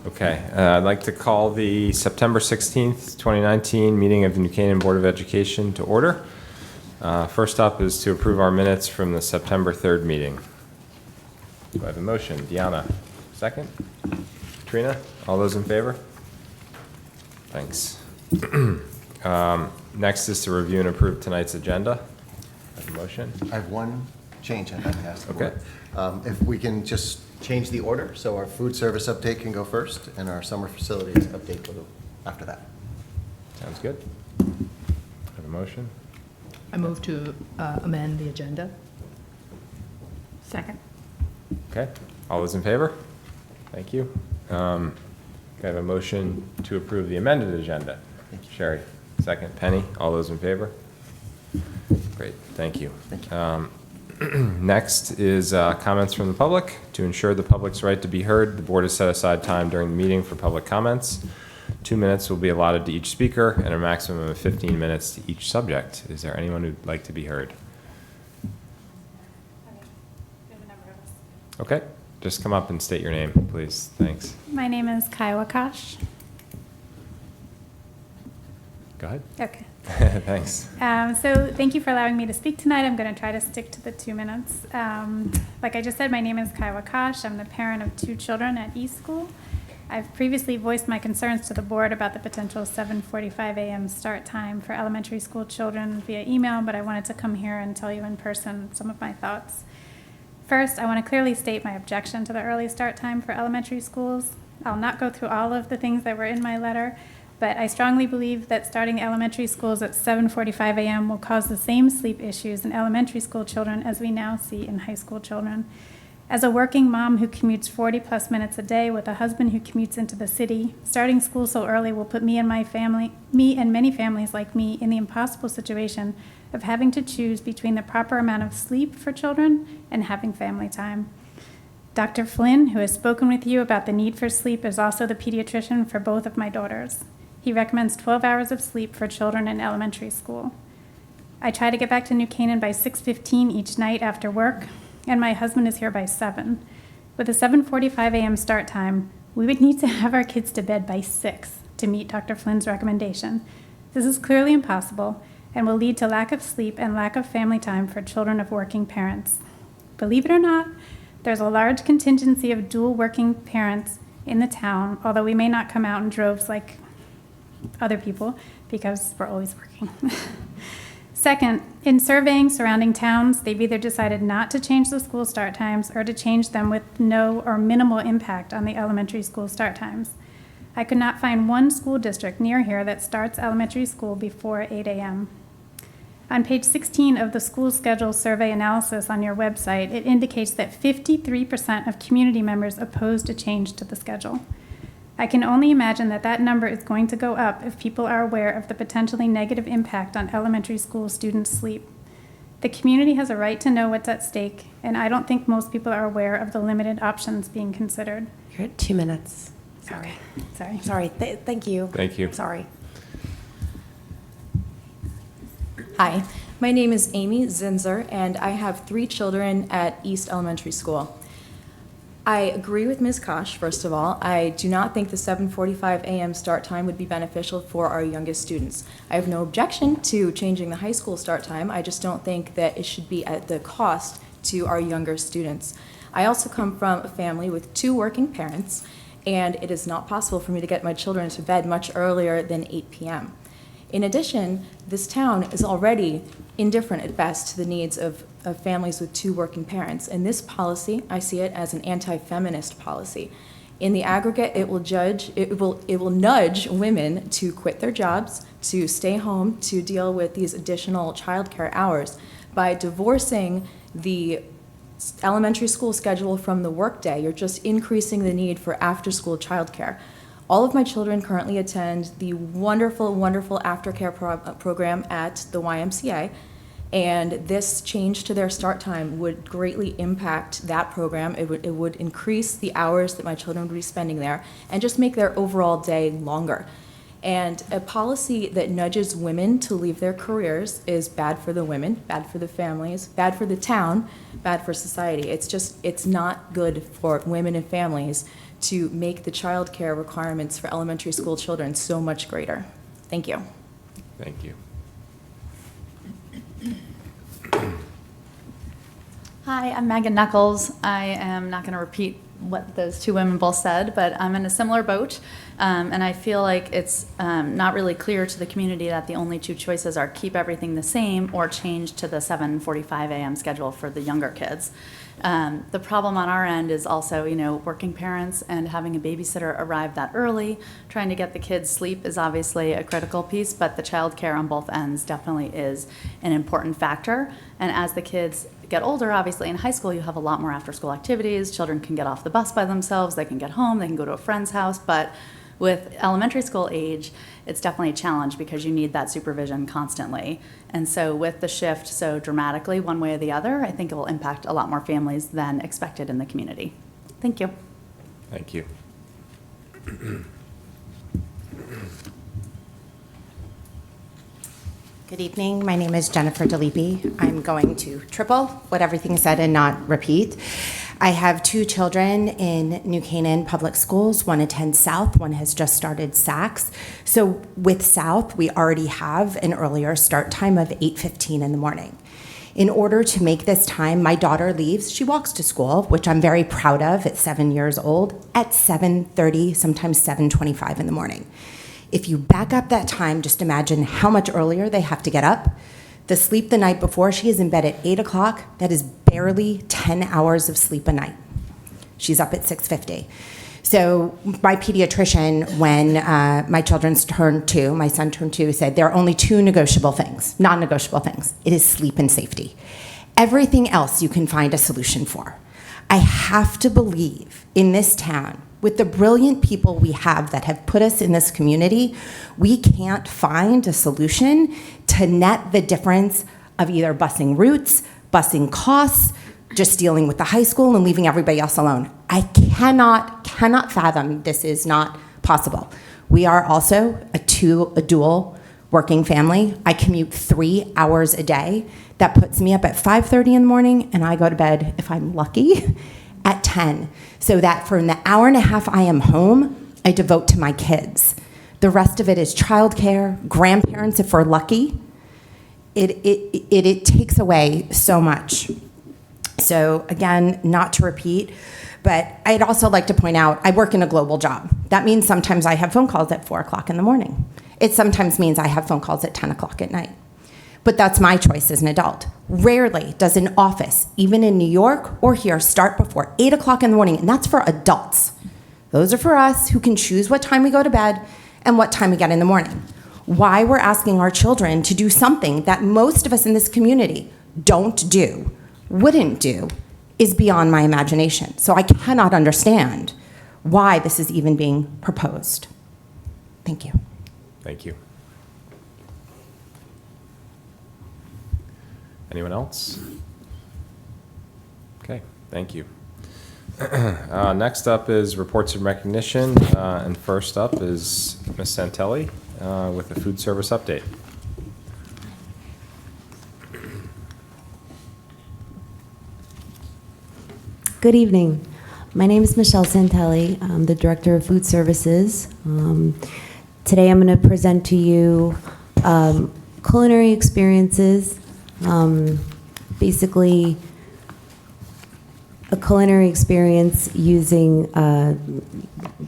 Okay, I'd like to call the September 16th, 2019 meeting of the New Canaan Board of Education to order. First up is to approve our minutes from the September 3rd meeting. Do I have a motion? Deanna, second? Katrina, all those in favor? Thanks. Next is to review and approve tonight's agenda. I have a motion? I have one change I'd like to ask the Okay. board. If we can just change the order, so our food service update can go first, and our summer facilities update will go after that. Sounds good. Have a motion? I move to amend the agenda. Second. Okay, all those in favor? Thank you. Can I have a motion to approve the amended agenda? Thank you. Sherry, second. Penny, all those in favor? Great, thank you. Thank you. Next is comments from the public. To ensure the public's right to be heard, the board has set aside time during the meeting for public comments. 2 minutes will be allotted to each speaker and a maximum of 15 minutes to each subject. Is there anyone who'd like to be heard? Okay, just come up and state your name, please. Thanks. My name is Kaiwa Kosh. Go ahead. Okay. Thanks. So thank you for allowing me to speak tonight. I'm going to try to stick to the 2 minutes. Like I just said, my name is Kaiwa Kosh. I'm the parent of 2 children at East School. I've previously voiced my concerns to the board about the potential 7:45 a.m. start time for elementary school children via email, but I wanted to come here and tell you in person some of my thoughts. First, I want to clearly state my objection to the early start time for elementary schools. I'll not go through all of the things that were in my letter, but I strongly believe that starting elementary schools at 7:45 a.m. will cause the same sleep issues in elementary school children as we now see in high school children. As a working mom who commutes 40-plus minutes a day with a husband who commutes into the city, starting school so early will put me and many families like me in the impossible situation of having to choose between the proper amount of sleep for children and having family time. Dr. Flynn, who has spoken with you about the need for sleep, is also the pediatrician for both of my daughters. He recommends 12 hours of sleep for children in elementary school. I try to get back to New Canaan by 6:15 each night after work, and my husband is here by 7. With a 7:45 a.m. start time, we would need to have our kids to bed by 6 to meet Dr. Flynn's recommendation. This is clearly impossible and will lead to lack of sleep and lack of family time for children of working parents. Believe it or not, there's a large contingency of dual working parents in the town, although we may not come out in droves like other people because we're always working. Second, in surveying surrounding towns, they've either decided not to change the school start times or to change them with no or minimal impact on the elementary school start times. I could not find one school district near here that starts elementary school before 8 a.m. On page 16 of the school schedule survey analysis on your website, it indicates that 53% of community members opposed a change to the schedule. I can only imagine that that number is going to go up if people are aware of the potentially negative impact on elementary school students' sleep. The community has a right to know what's at stake, and I don't think most people are aware of the limited options being considered. You're at 2 minutes. Sorry. Okay, sorry. Sorry. Thank you. Thank you. Sorry. Hi, my name is Amy Zinzer, and I have 3 children at East Elementary School. I agree with Ms. Kosh, first of all. I do not think the 7:45 a.m. start time would be beneficial for our youngest students. I have no objection to changing the high school start time. I just don't think that it should be at the cost to our younger students. I also come from a family with 2 working parents, and it is not possible for me to get my children to bed much earlier than 8 p.m. In addition, this town is already indifferent at best to the needs of families with 2 working parents. And this policy, I see it as an anti-feminist policy. In the aggregate, it will nudge women to quit their jobs, to stay home, to deal with these additional childcare hours. By divorcing the elementary school schedule from the workday, you're just increasing the need for after-school childcare. All of my children currently attend the wonderful, wonderful aftercare program at the YMCA, and this change to their start time would greatly impact that program. It would increase the hours that my children would be spending there and just make their overall day longer. And a policy that nudges women to leave their careers is bad for the women, bad for the families, bad for the town, bad for society. It's not good for women and families to make the childcare requirements for elementary school children so much greater. Thank you. Thank you. Hi, I'm Megan Knuckles. I am not going to repeat what those two women both said, but I'm in a similar boat, and I feel like it's not really clear to the community that the only two choices are keep everything the same or change to the 7:45 a.m. schedule for the younger kids. The problem on our end is also, working parents and having a babysitter arrive that early. Trying to get the kids sleep is obviously a critical piece, but the childcare on both ends definitely is an important factor. And as the kids get older, obviously in high school you have a lot more after-school activities. Children can get off the bus by themselves, they can get home, they can go to a friend's house, but with elementary school age, it's definitely a challenge because you need that supervision constantly. And so with the shift so dramatically one way or the other, I think it will impact a lot more families than expected in the community. Thank you. Thank you. Good evening. My name is Jennifer DeLipi. I'm going to triple what everything said and not repeat. I have two children in New Canaan Public Schools. One attends South, one has just started Saks. So with South, we already have an earlier start time of 8:15 in the morning. In order to make this time, my daughter leaves. She walks to school, which I'm very proud of at 7 years old, at 7:30, sometimes 7:25 in the morning. If you back up that time, just imagine how much earlier they have to get up. The sleep the night before, she is in bed at 8 o'clock. That is barely 10 hours of sleep a night. She's up at 6:50. So my pediatrician, when my children turned 2, my son turned 2, said there are only 2 negotiable things, non-negotiable things. It is sleep and safety. Everything else you can find a solution for. I have to believe in this town, with the brilliant people we have that have put us in this community, we can't find a solution to net the difference of either busing routes, busing costs, just dealing with the high school and leaving everybody else alone. I cannot fathom this is not possible. We are also a dual working family. I commute 3 hours a day. That puts me up at 5:30 in the morning, and I go to bed, if I'm lucky, at 10. So that for the hour and a half I am home, I devote to my kids. The rest of it is childcare, grandparents if we're lucky. It takes away so much. So again, not to repeat, but I'd also like to point out, I work in a global job. That means sometimes I have phone calls at 4 o'clock in the morning. It sometimes means I have phone calls at 10 o'clock at night. But that's my choice as an adult. Rarely does an office, even in New York or here, start before 8 o'clock in the morning, and that's for adults. Those are for us who can choose what time we go to bed and what time we get in the morning. Why we're asking our children to do something that most of us in this community don't do, wouldn't do, is beyond my imagination. So I cannot understand why this is even being proposed. Thank you. Thank you. Anyone else? Okay, thank you. Next up is reports and recognition, and first up is Ms. Santelli with the food service update. Good evening. My name is Michelle Santelli. I'm the Director of Food Services. Today I'm going to present to you culinary experiences, basically a culinary experience using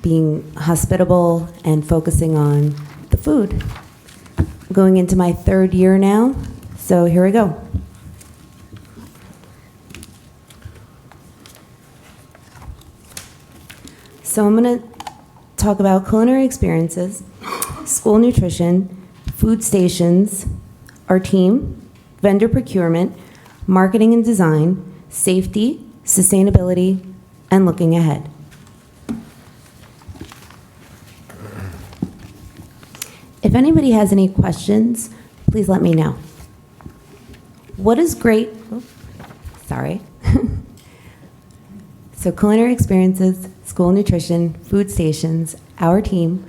being hospitable and focusing on the food. I'm going into my 3rd year now, so here we go. So I'm going to talk about culinary experiences, school nutrition, food stations, our team, vendor procurement, marketing and design, safety, sustainability, and looking ahead. If anybody has any questions, please let me know. What is great? Oh, sorry. So culinary experiences, school nutrition, food stations, our team,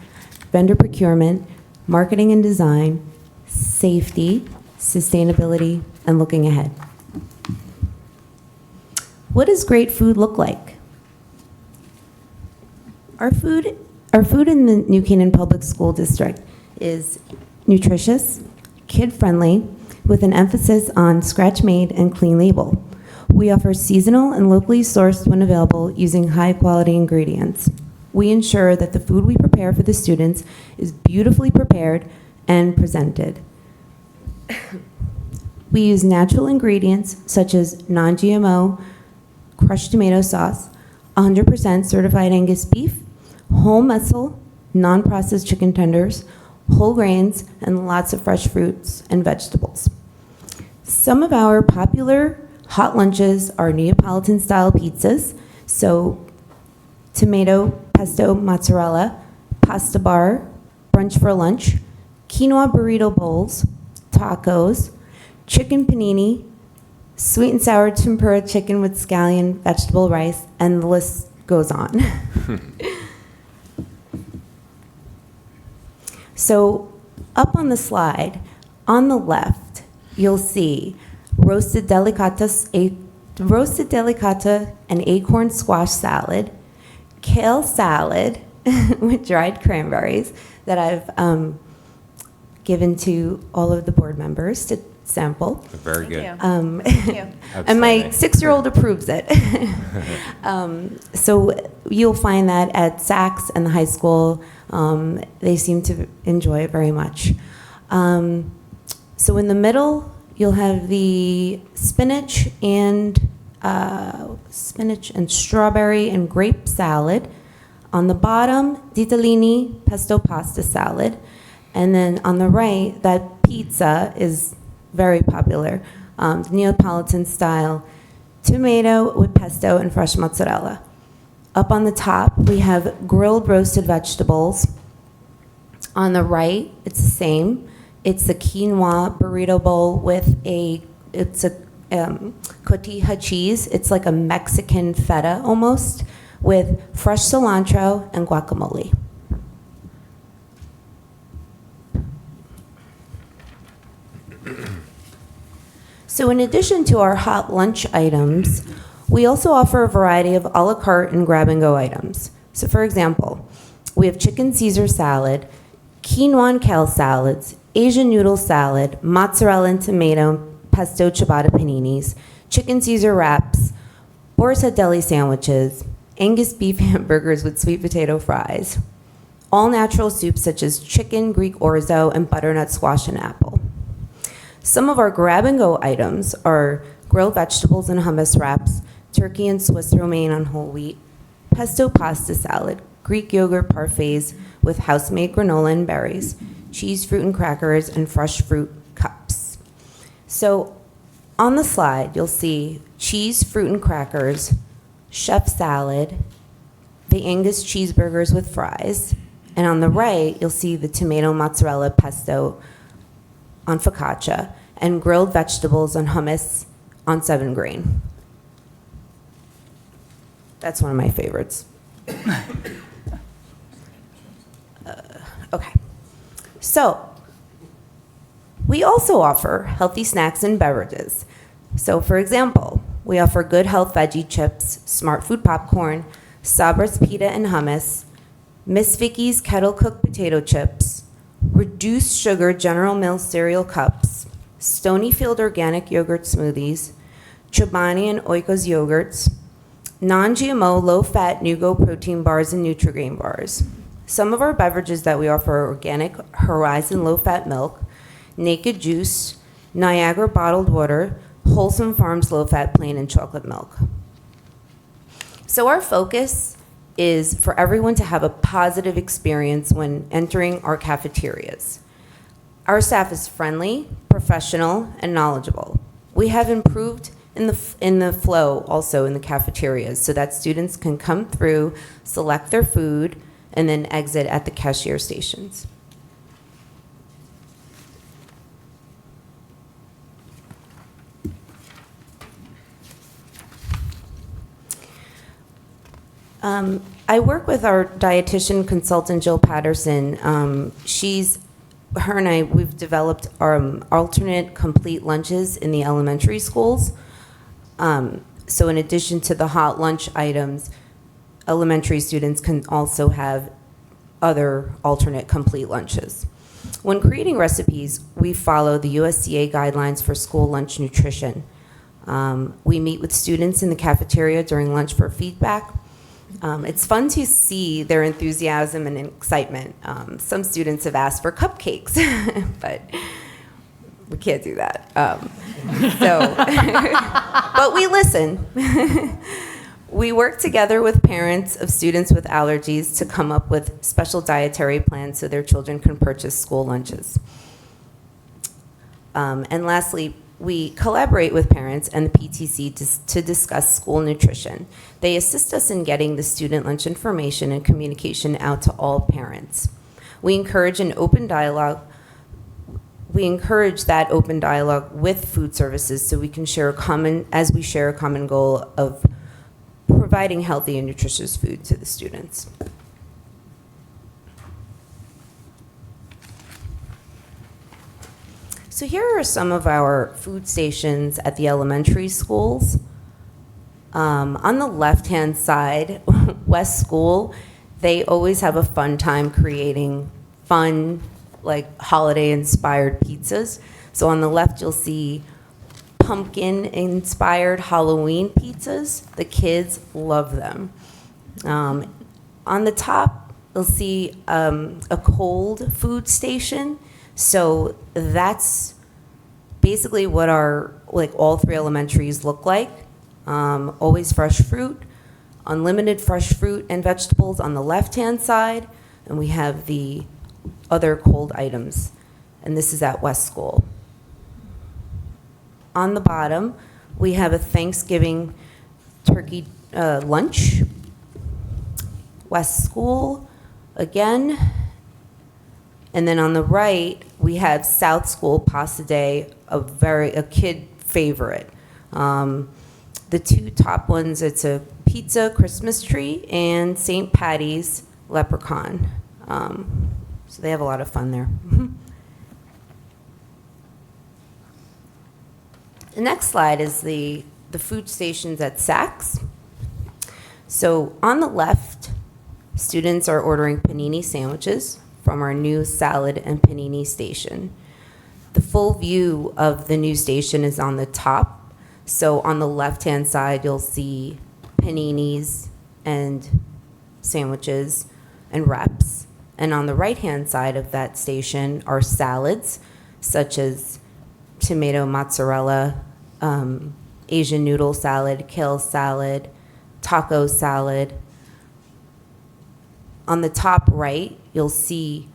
vendor procurement, marketing and design, safety, sustainability, and looking ahead. What does great food look like? Our food in the New Canaan Public School District is nutritious, kid-friendly, with an emphasis on scratch-made and clean label. We offer seasonal and locally sourced when available using high-quality ingredients. We ensure that the food we prepare for the students is beautifully prepared and presented. We use natural ingredients such as non-GMO, crushed tomato sauce, 100% certified Angus beef, whole muscle, non-processed chicken tenders, whole grains, and lots of fresh fruits and vegetables. Some of our popular hot lunches are Neapolitan-style pizzas, so tomato, pesto, mozzarella, pasta bar, brunch for lunch, quinoa burrito bowls, tacos, chicken panini, sweet and sour tempura chicken with scallion vegetable rice, and the list goes on. So up on the slide, on the left, you'll see roasted delicata and acorn squash salad, kale salad with dried cranberries that I've given to all of the board members to sample. Very good. And my 6-year-old approves it. So you'll find that at Saks and the high school. They seem to enjoy it very much. So in the middle, you'll have the spinach and strawberry and grape salad. On the bottom, ditalini pesto pasta salad. And then on the right, that pizza is very popular, the Neapolitan style, tomato with pesto and fresh mozzarella. Up on the top, we have grilled roasted vegetables. On the right, it's the same. It's the quinoa burrito bowl with it's a cotija cheese. It's like a Mexican feta almost, with fresh cilantro and guacamole. So in addition to our hot lunch items, we also offer a variety of a la carte and grab-and-go items. So for example, we have chicken Caesar salad, quinoa and kale salads, Asian noodle salad, mozzarella and tomato, pesto ciabatta paninis, chicken Caesar wraps, Boar's deli sandwiches, Angus beef hamburgers with sweet potato fries, all-natural soups such as chicken, Greek orzo, and butternut squash and apple. Some of our grab-and-go items are grilled vegetables and hummus wraps, turkey and Swiss romaine on whole wheat, pesto pasta salad, Greek yogurt parfaits with house-made granola and berries, cheese, fruit, and crackers, and fresh fruit cups. So on the slide, you'll see cheese, fruit, and crackers, chef salad, the Angus cheeseburgers with fries, and on the right, you'll see the tomato mozzarella pesto on focaccia, and grilled vegetables on hummus on 7 grain. That's one of my favorites. Okay. So, we also offer healthy snacks and beverages. So, for example, we offer Good Health veggie chips, Smart Food popcorn, Sabra's pita and hummus, Miss Vicky's kettle cooked potato chips, reduced sugar General Mills cereal cups, Stonyfield organic yogurt smoothies, Chobani and Oikos yogurts, non-GMO low-fat Nugo protein bars and Nutri-Grain bars. Some of our beverages that we offer are organic Horizon low-fat milk, Naked Juice, Niagara bottled water, Wholesome Farms low-fat plain and chocolate milk. So our focus is for everyone to have a positive experience when entering our cafeterias. Our staff is friendly, professional, and knowledgeable. We have improved in the flow also in the cafeterias so that students can come through, select their food, and then exit at the cashier stations. I work with our dietitian consultant, Jill Patterson. She's her and I, we've developed alternate complete lunches in the elementary schools. So in addition to the hot lunch items, elementary students can also have other alternate complete lunches. When creating recipes, we follow the USDA guidelines for school lunch nutrition. We meet with students in the cafeteria during lunch for feedback. It's fun to see their enthusiasm and excitement. Some students have asked for cupcakes, but we can't do that. But we listen. We work together with parents of students with allergies to come up with special dietary plans so their children can purchase school lunches. And lastly, we collaborate with parents and the PTC to discuss school nutrition. They assist us in getting the student lunch information and communication out to all parents. We encourage an open dialogue. We encourage that open dialogue with food services so we can share a common goal of providing healthy and nutritious food to the students. So here are some of our food stations at the elementary schools. On the left-hand side, West School, they always have a fun time creating fun, like holiday-inspired pizzas. So on the left, you'll see pumpkin-inspired Halloween pizzas. The kids love them. On the top, you'll see a cold food station. So that's basically what all three elementaries look like. Always fresh fruit, unlimited fresh fruit and vegetables on the left-hand side, and we have the other cold items, and this is at West School. On the bottom, we have a Thanksgiving turkey lunch. West School again. And then on the right, we have South School Pasta Day, a kid favorite. The two top ones, it's a pizza Christmas tree and St. Patty's leprechaun. So they have a lot of fun there. The next slide is the food stations at Saks. So on the left, students are ordering panini sandwiches from our new salad and panini station. The full view of the new station is on the top. So on the left-hand side, you'll see paninis and sandwiches and wraps. And on the right-hand side of that station are salads, such as tomato mozzarella, Asian noodle salad, kale salad, taco salad. On the top right, you'll see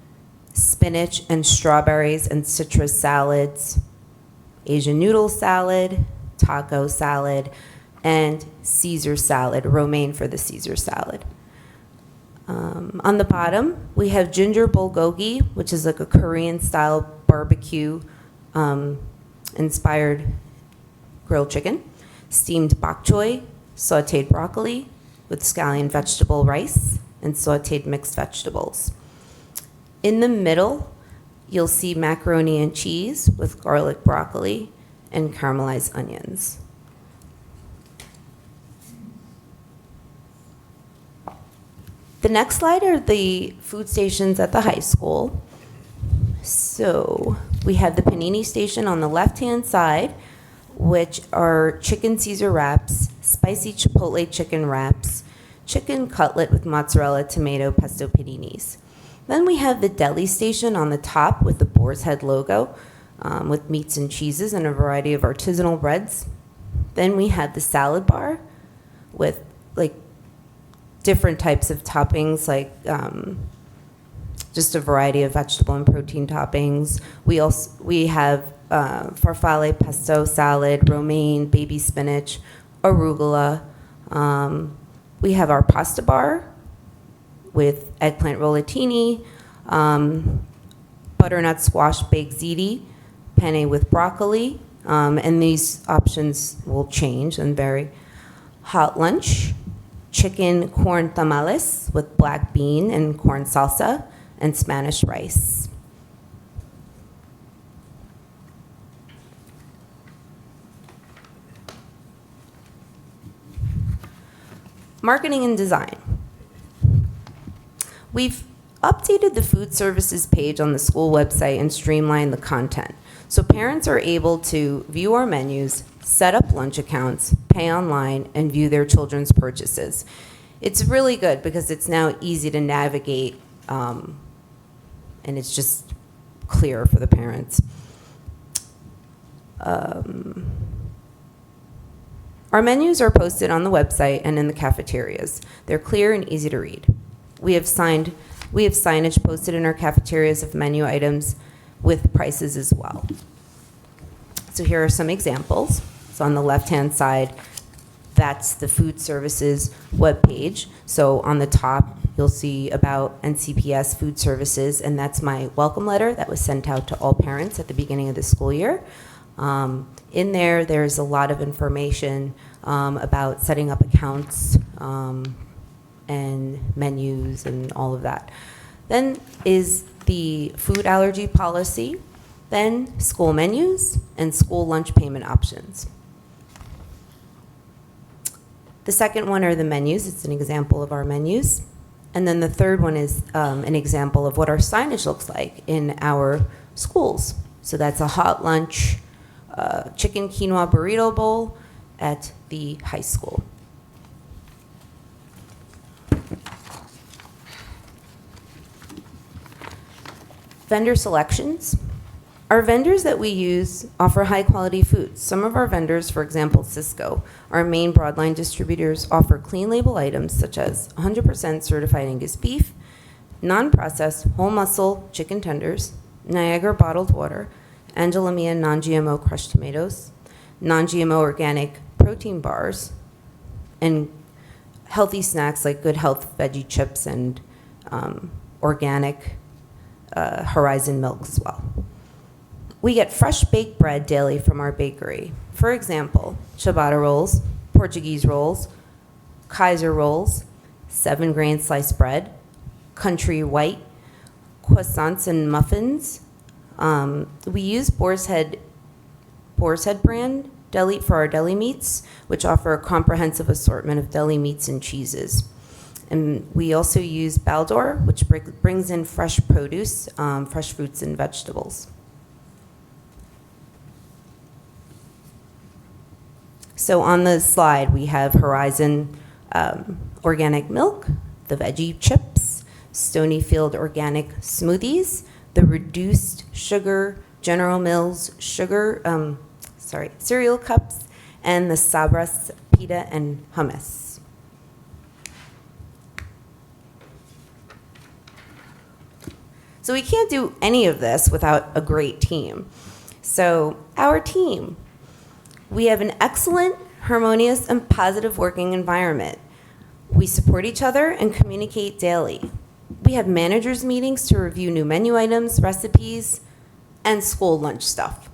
spinach and strawberries and citrus salads, Asian noodle salad, taco salad, and Caesar salad, romaine for the Caesar salad. On the bottom, we have ginger bulgogi, which is like a Korean-style barbecue inspired grilled chicken, steamed bok choy, sauteed broccoli with scallion vegetable rice, and sauteed mixed vegetables. In the middle, you'll see macaroni and cheese with garlic broccoli and caramelized onions. The next slide are the food stations at the high school. So we have the panini station on the left-hand side, which are chicken Caesar wraps, spicy chipotle chicken wraps, chicken cutlet with mozzarella, tomato, pesto paninis. Then we have the deli station on the top with the Boar's Head logo, with meats and cheeses and a variety of artisanal breads. Then we have the salad bar with like different types of toppings, like just a variety of vegetable and protein toppings. We have farfalle pesto salad, romaine, baby spinach, arugula. We have our pasta bar with eggplant rollatini, butternut squash baked ziti, penne with broccoli, and these options will change and vary. Hot lunch, chicken corn tamales with black bean and corn salsa, and Spanish rice. Marketing and design. We've updated the food services page on the school website and streamlined the content. So parents are able to view our menus, set up lunch accounts, pay online, and view their children's purchases. It's really good because it's now easy to navigate, and it's just clear for the parents. Our menus are posted on the website and in the cafeterias. They're clear and easy to read. We have signage posted in our cafeterias of menu items with prices as well. So here are some examples. So on the left-hand side, that's the food services webpage. So on the top, you'll see about NCPS food services, and that's my welcome letter that was sent out to all parents at the beginning of the school year. In there, there's a lot of information about setting up accounts and menus and all of that. Then is the food allergy policy, then school menus, and school lunch payment options. The second one are the menus. It's an example of our menus. And then the third one is an example of what our signage looks like in our schools. So that's a hot lunch, chicken quinoa burrito bowl at the high school. Vendor selections. Our vendors that we use offer high quality foods. Some of our vendors, for example, Cisco, our main broadline distributors, offer clean label items such as 100% certified Angus beef, non-processed whole muscle chicken tenders, Niagara bottled water, Angela Mia non-GMO crushed tomatoes, non-GMO organic protein bars, and healthy snacks like Good Health veggie chips and organic Horizon milk as well. We get fresh baked bread daily from our bakery. For example, ciabatta rolls, Portuguese rolls, Kaiser rolls, 7-grain sliced bread, country white, croissants and muffins. We use Boar's Head brand deli for our deli meats, which offer a comprehensive assortment of deli meats and cheeses. And we also use Baldor, which brings in fresh produce, fresh fruits and vegetables. So on the slide, we have Horizon organic milk, the veggie chips, Stonyfield organic smoothies, the reduced sugar General Mills cereal cups, and the Sabras pita and hummus. So we can't do any of this without a great team. So our team, we have an excellent, harmonious, and positive working environment. We support each other and communicate daily. We have managers' meetings to review new menu items, recipes, and school lunch stuff.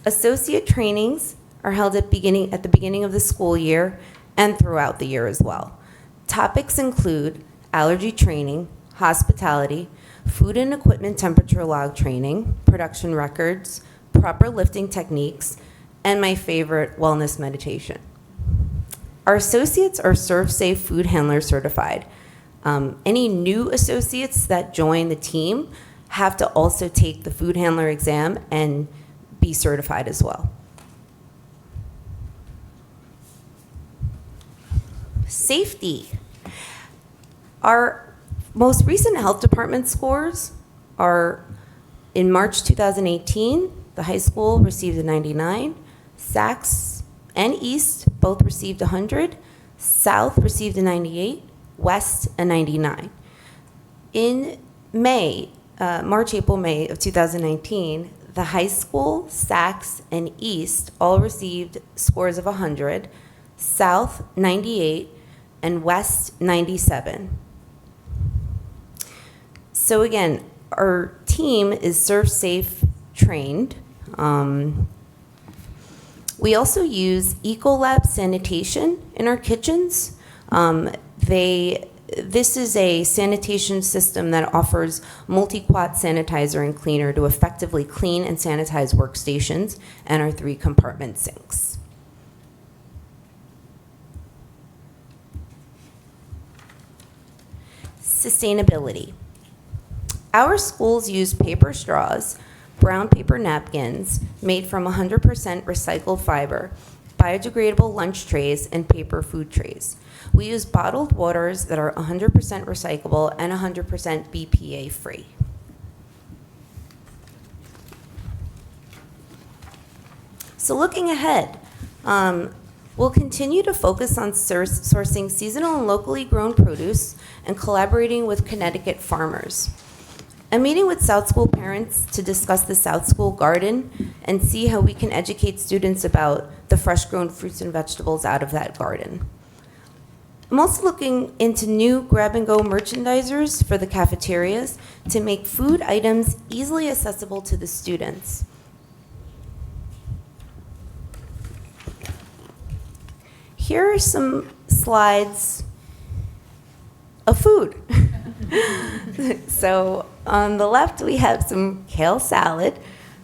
Associate trainings are held at the beginning of the school year and throughout the year as well. Topics include allergy training, hospitality, food and equipment temperature log training, production records, proper lifting techniques, and my favorite, wellness meditation. Our associates are Serve Safe Food Handler certified. Any new associates that join the team have to also take the food handler exam and be certified as well. Safety. Our most recent health department scores are in March 2018, the high school received a 99, Saks and East both received 100, South received a 98, West a 99. In March, April, May of 2019, the high school, Saks, and East all received scores of 100, South 98, and West 97. So again, our team is Serve Safe trained. We also use Ecolab sanitation in our kitchens. This is a sanitation system that offers multi-quat sanitizer and cleaner to effectively clean and sanitize workstations and our 3-compartment sinks. Sustainability. Our schools use paper straws, brown paper napkins made from 100% recycled fiber, biodegradable lunch trays, and paper food trays. We use bottled waters that are 100% recyclable and 100% BPA free. So looking ahead, we'll continue to focus on sourcing seasonal and locally grown produce and collaborating with Connecticut farmers. I'm meeting with South School parents to discuss the South School garden and see how we can educate students about the fresh grown fruits and vegetables out of that garden. I'm also looking into new grab-and-go merchandisers for the cafeterias to make food items easily accessible to the students. Here are some slides of food. So on the left, we have some kale salad.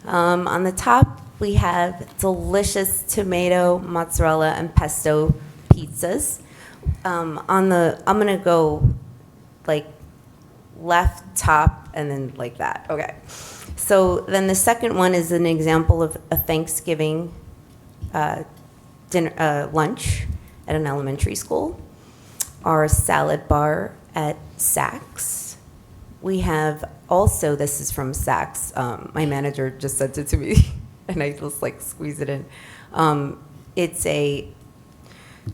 On the top, we have delicious tomato, mozzarella, and pesto pizzas. I'm gonna go like left, top, and then like that. Okay. So then the second one is an example of a Thanksgiving dinner, lunch at an elementary school. Our salad bar at Saks. We have also, this is from Saks. My manager just sent it to me, and I just like squeeze it in. It's a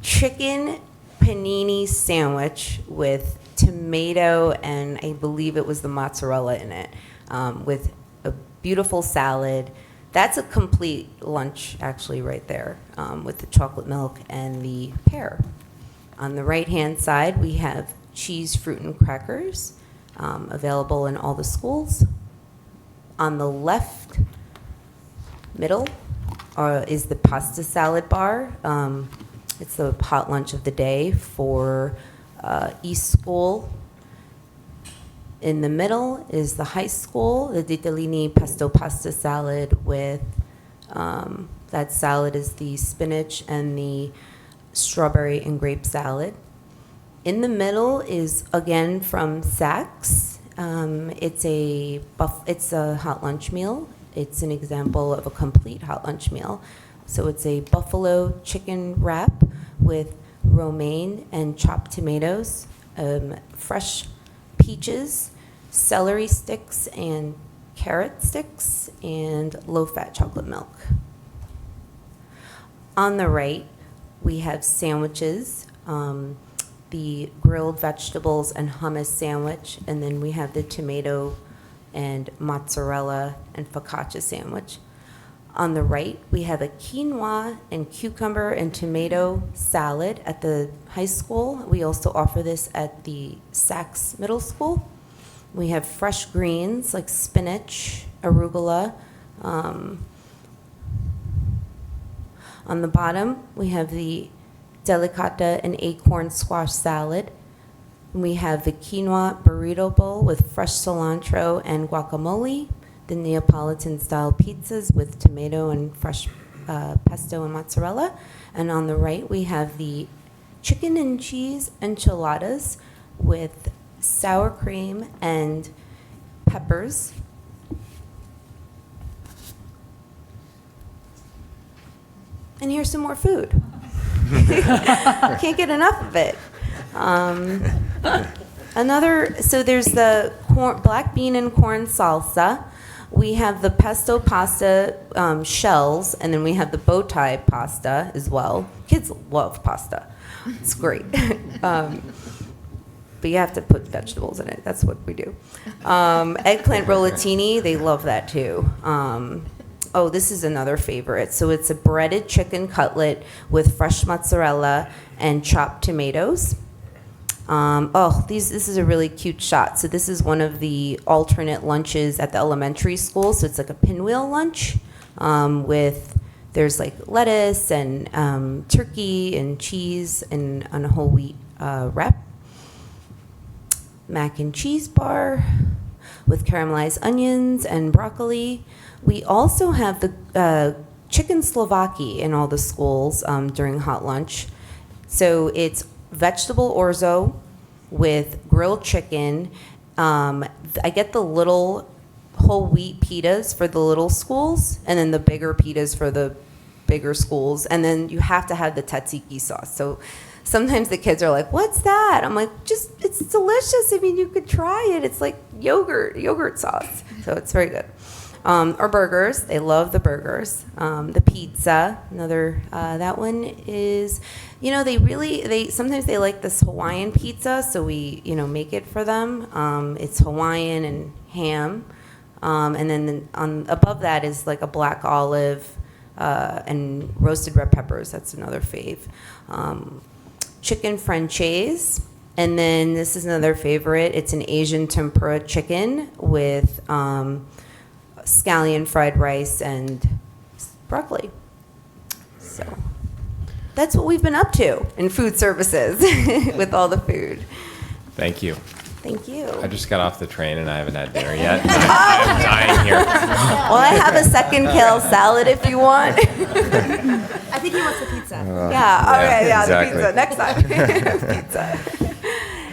chicken panini sandwich with tomato and I believe it was the mozzarella in it, with a beautiful salad. That's a complete lunch, actually, right there, with the chocolate milk and the pear. On the right-hand side, we have cheese, fruit, and crackers, available in all the schools. On the left middle is the pasta salad bar. It's the hot lunch of the day for East School. In the middle is the high school, the ditalini pesto pasta salad with, that salad is the spinach and the strawberry and grape salad. In the middle is, again, from Saks. It's a hot lunch meal. It's an example of a complete hot lunch meal. So it's a buffalo chicken wrap with romaine and chopped tomatoes, fresh peaches, celery sticks and carrot sticks, and low-fat chocolate milk. On the right, we have sandwiches, the grilled vegetables and hummus sandwich, and then we have the tomato and mozzarella and focaccia sandwich. On the right, we have a quinoa and cucumber and tomato salad at the high school. We also offer this at the Saks Middle School. We have fresh greens like spinach, arugula. On the bottom, we have the delicata and acorn squash salad. We have the quinoa burrito bowl with fresh cilantro and guacamole, the Neapolitan-style pizzas with tomato and fresh pesto and mozzarella. And on the right, we have the chicken and cheese enchiladas with sour cream and peppers. And here's some more food. Can't get enough of it. So there's the black bean and corn salsa. We have the pesto pasta shells, and then we have the bow tie pasta as well. Kids love pasta. It's great. But you have to put vegetables in it. That's what we do. Eggplant rollatini, they love that too. Oh, this is another favorite. So it's a breaded chicken cutlet with fresh mozzarella and chopped tomatoes. This is a really cute shot. So this is one of the alternate lunches at the elementary school. So it's like a pinwheel lunch there's like lettuce and turkey and cheese and on a whole wheat wrap. Mac and cheese bar with caramelized onions and broccoli. We also have the chicken Slovaki in all the schools during hot lunch. So it's vegetable orzo, with grilled chicken. I get the little whole wheat pitas for the little schools, and then the bigger pitas for the bigger schools. And then you have to have the tzatziki sauce. So sometimes the kids are like, "What's that?" I'm like, it's delicious. I mean, you could try it. It's like yogurt sauce. So it's very good. Or burgers. They love the burgers. The pizza, that one is, sometimes they like this Hawaiian pizza, so we, make it for them. It's Hawaiian and ham. And then above that is like a black olive and roasted red peppers. That's another fave. Chicken franchise. And then this is another favorite. It's an Asian tempura chicken with scallion fried rice and broccoli. So that's what we've been up to in food services with all the food. Thank you. Thank you. I just got off the train and I haven't had dinner yet. I'm dying here. Well, I have a second kale salad if you want. I think he wants the pizza. Exactly. The pizza. Next time. Pizza.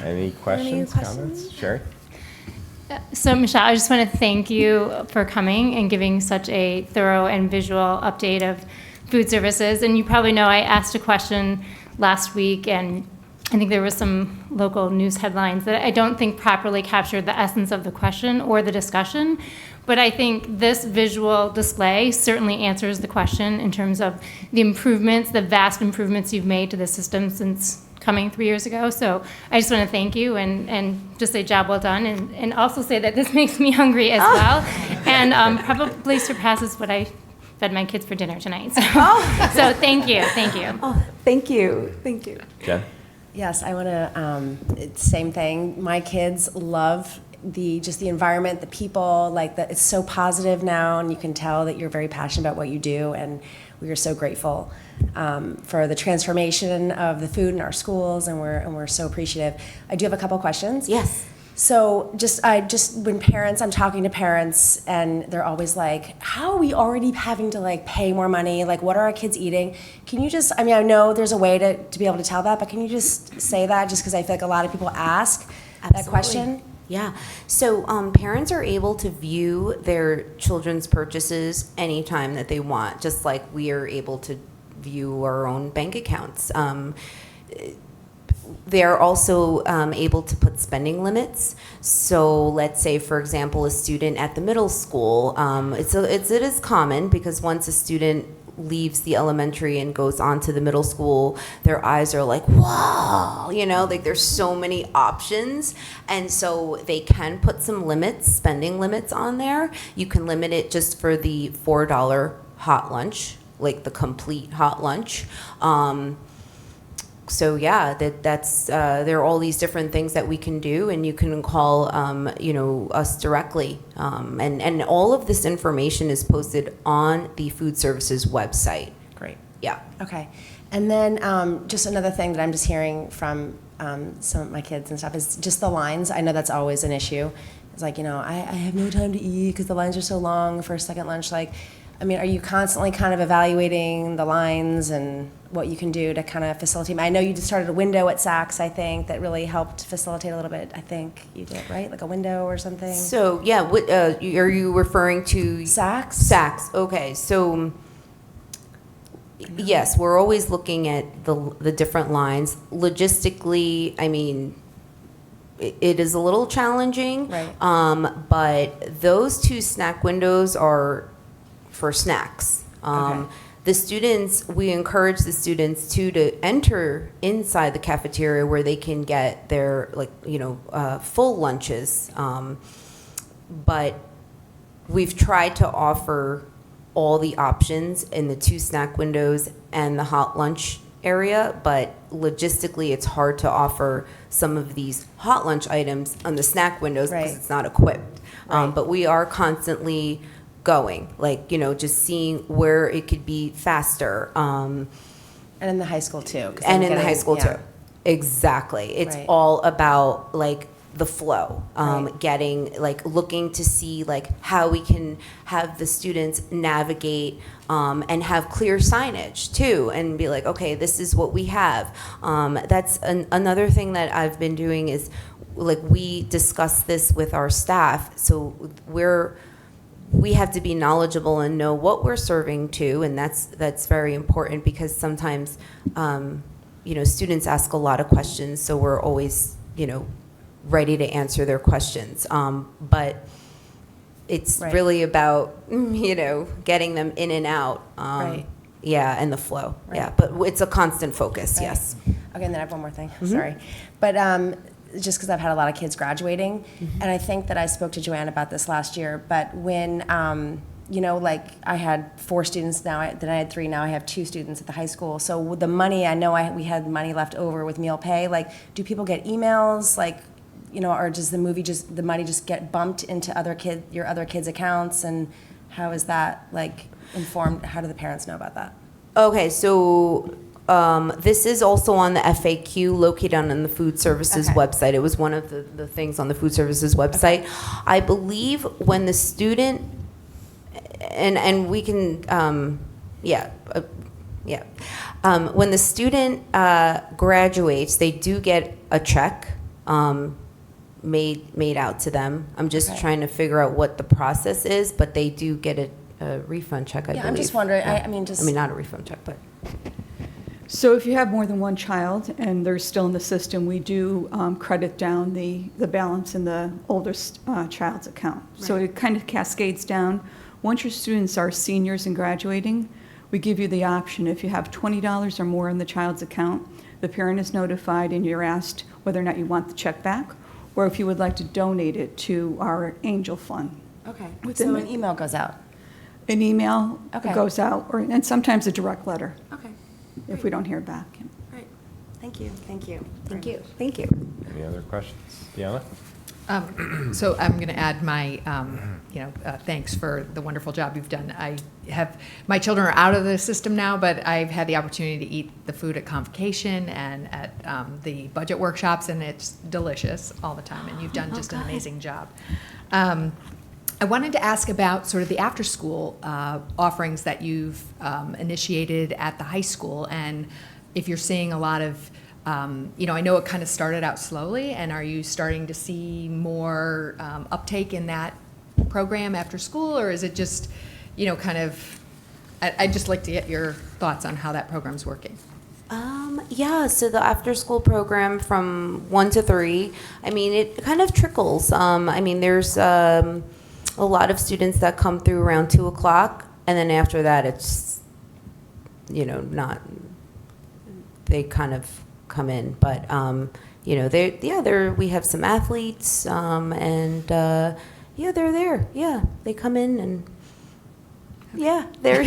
Any questions, comments? Sherry? So, Michelle, I just want to thank you for coming and giving such a thorough and visual update of food services. And you probably know I asked a question last week, and I think there were some local news headlines that I don't think properly captured the essence of the question or the discussion. But I think this visual display certainly answers the question in terms of the improvements, the vast improvements you've made to the system since coming 3 years ago. So I just want to thank you and just say job well done, and also say that this makes me hungry as well, and probably surpasses what I fed my kids for dinner tonight. So, so thank you. Oh, thank you. Thank you. Jen? Yes, I want to, same thing. My kids love the environment, the people, it's so positive now, and you can tell that you're very passionate about what you do, and we are so grateful for the transformation of the food in our schools, and we're so appreciative. I do have a couple questions. Yes. So when I'm talking to parents, and they're always like, how are we already having to pay more money? What are our kids eating? Can you I know there's a way to be able to tell that, but can you just say that, just because I feel like a lot of people ask that question? Yeah. So parents are able to view their children's purchases anytime that they want, just like we are able to view our own bank accounts. They're also able to put spending limits. So let's say, for example, a student at the middle school, it is common because once a student leaves the elementary and goes on to the middle school, their eyes are like, wow, there's so many options. And so they can put some limits, spending limits on there. You can limit it just for the $4 hot lunch, like the complete hot lunch. So yeah, that's there are all these different things that we can do, and you can call us directly, and all of this information is posted on the food services website. Great. Yeah. Okay. And then just another thing that I'm just hearing from some of my kids and stuff is just the lines. I know that's always an issue. It's I have no time to eat because the lines are so long for a second lunch. Are you constantly kind of evaluating the lines and what you can do to kind of facilitate? I know you just started a window at Saks, I think, that really helped facilitate a little bit. I think you did, right? Like a window or something? So, yeah, what, are you referring to? Saks? Saks, okay. So, yes, we're always looking at the different lines. Logistically, it is a little challenging. Right. But those two snack windows are for snacks. Okay. We encourage the students to enter inside the cafeteria where they can get their full lunches. But we've tried to offer all the options in the two snack windows and the hot lunch area, but logistically it's hard to offer some of these hot lunch items on the snack windows because it's not equipped. Right. But we are constantly going, just seeing where it could be faster. And in the high school too. And in the high school too. Exactly. It's all about the flow, getting, like, looking to see, like, how we can have the students navigate and have clear signage too, and be like, okay, this is what we have. That's another thing that I've been doing is, like, we discuss this with our staff, so we have to be knowledgeable and know what we're serving to, and that's very important, because sometimes students ask a lot of questions, so we're always ready to answer their questions, but it's really about getting them in and out, and the flow, but it's a constant focus. Yes. Okay, and then I have one more thing. Sorry, but just because I've had a lot of kids graduating, and I think that I spoke to Joanne about this last year, but when like I had 4 students then I had 3, now I have 2 students at the high school. So with the money, I know we had money left over with meal pay. Like, do people get emails, like, or does the money just get bumped into your other kids' accounts, and how is that, like, informed? How do the parents know about that? Okay, so this is also on the FAQ located on the food services website. It was one of the things on the food services website. I believe when the student, and we can, when the student graduates, they do get a check made out to them. I'm just trying to figure out what the process is, but they do get a refund check, I believe. I'm just wondering, I mean, not a refund check, but. So if you have more than one child and they're still in the system, we do credit down the balance in the oldest child's account. So it kind of cascades down. Once your students are seniors and graduating, we give you the option, if you have $20 or more in the child's account, the parent is notified and you're asked whether or not you want the check back, or if you would like to donate it to our Angel Fund. Okay. So an email goes out? An email goes out, and sometimes a direct letter. Okay. If we don't hear back. Right. Thank you. Thank you. Thank you. Thank you. Any other questions? Deanna? So I'm going to add my, thanks for the wonderful job you've done. My children are out of the system now, but I've had the opportunity to eat the food at convocation and at the budget workshops, and it's delicious all the time, and you've done just an amazing job. I wanted to ask about sort of the after-school offerings that you've initiated at the high school, and if you're seeing a lot of I know it kind of started out slowly, and are you starting to see more uptake in that program after school, or is it just, kind of, I'd just like to get your thoughts on how that program's working. So the after-school program from 1 to 3, I mean, it kind of trickles. There's a lot of students that come through around 2 o'clock, and then after that, it's, they kind of come in, but we have some athletes, and they're there. Yeah, they come in, and they're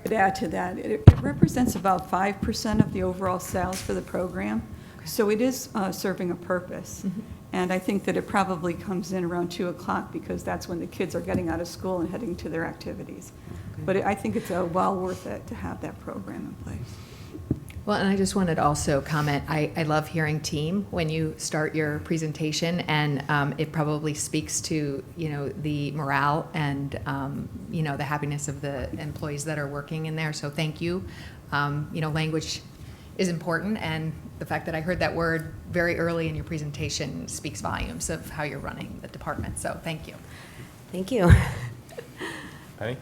I'd add to that, it represents about 5% of the overall sales for the program, so it is serving a purpose. And I think that it probably comes in around 2 o'clock, because that's when the kids are getting out of school and heading to their activities. But I think it's well worth it to have that program in place. Well, and I just wanted to also comment, I love hearing team when you start your presentation, and it probably speaks to, the morale and, the happiness of the employees that are working in there, so thank you. Language is important, and the fact that I heard that word very early in your presentation speaks volumes of how you're running the department, so thank you. Thank you. Penny?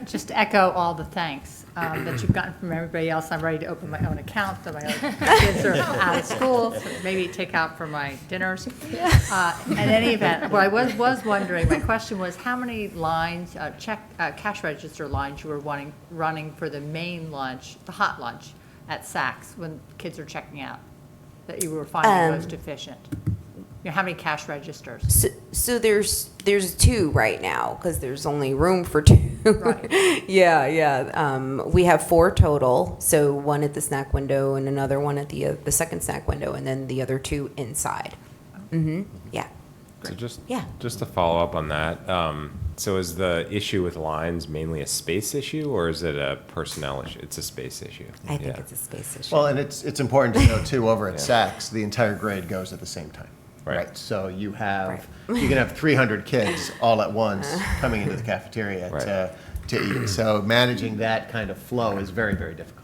Just echo all the thanks that you've gotten from everybody else. I'm ready to open my own account, so my kids are out of school, so maybe take out for my dinners. In any event, what I was wondering, my question was how many lines, cash register lines you were running for the main lunch, the hot lunch at Saks when kids are checking out, that you were finding most efficient? How many cash registers? So there's 2 right now, because there's only room for 2. Right. We have 4 total. So one at the snack window and another one at the second snack window, and then the other 2 inside. Yeah. So Yeah. just to follow up on that, so is the issue with lines mainly a space issue, or is it a personnel issue? It's a space issue. I think Yeah. it's a space issue. Well, and it's important to know too, over at Yeah. Saks, the entire grade goes at the same time. Right. So you can have 300 kids all at once coming into the cafeteria Right. to eat. So managing that kind of flow is very, very difficult.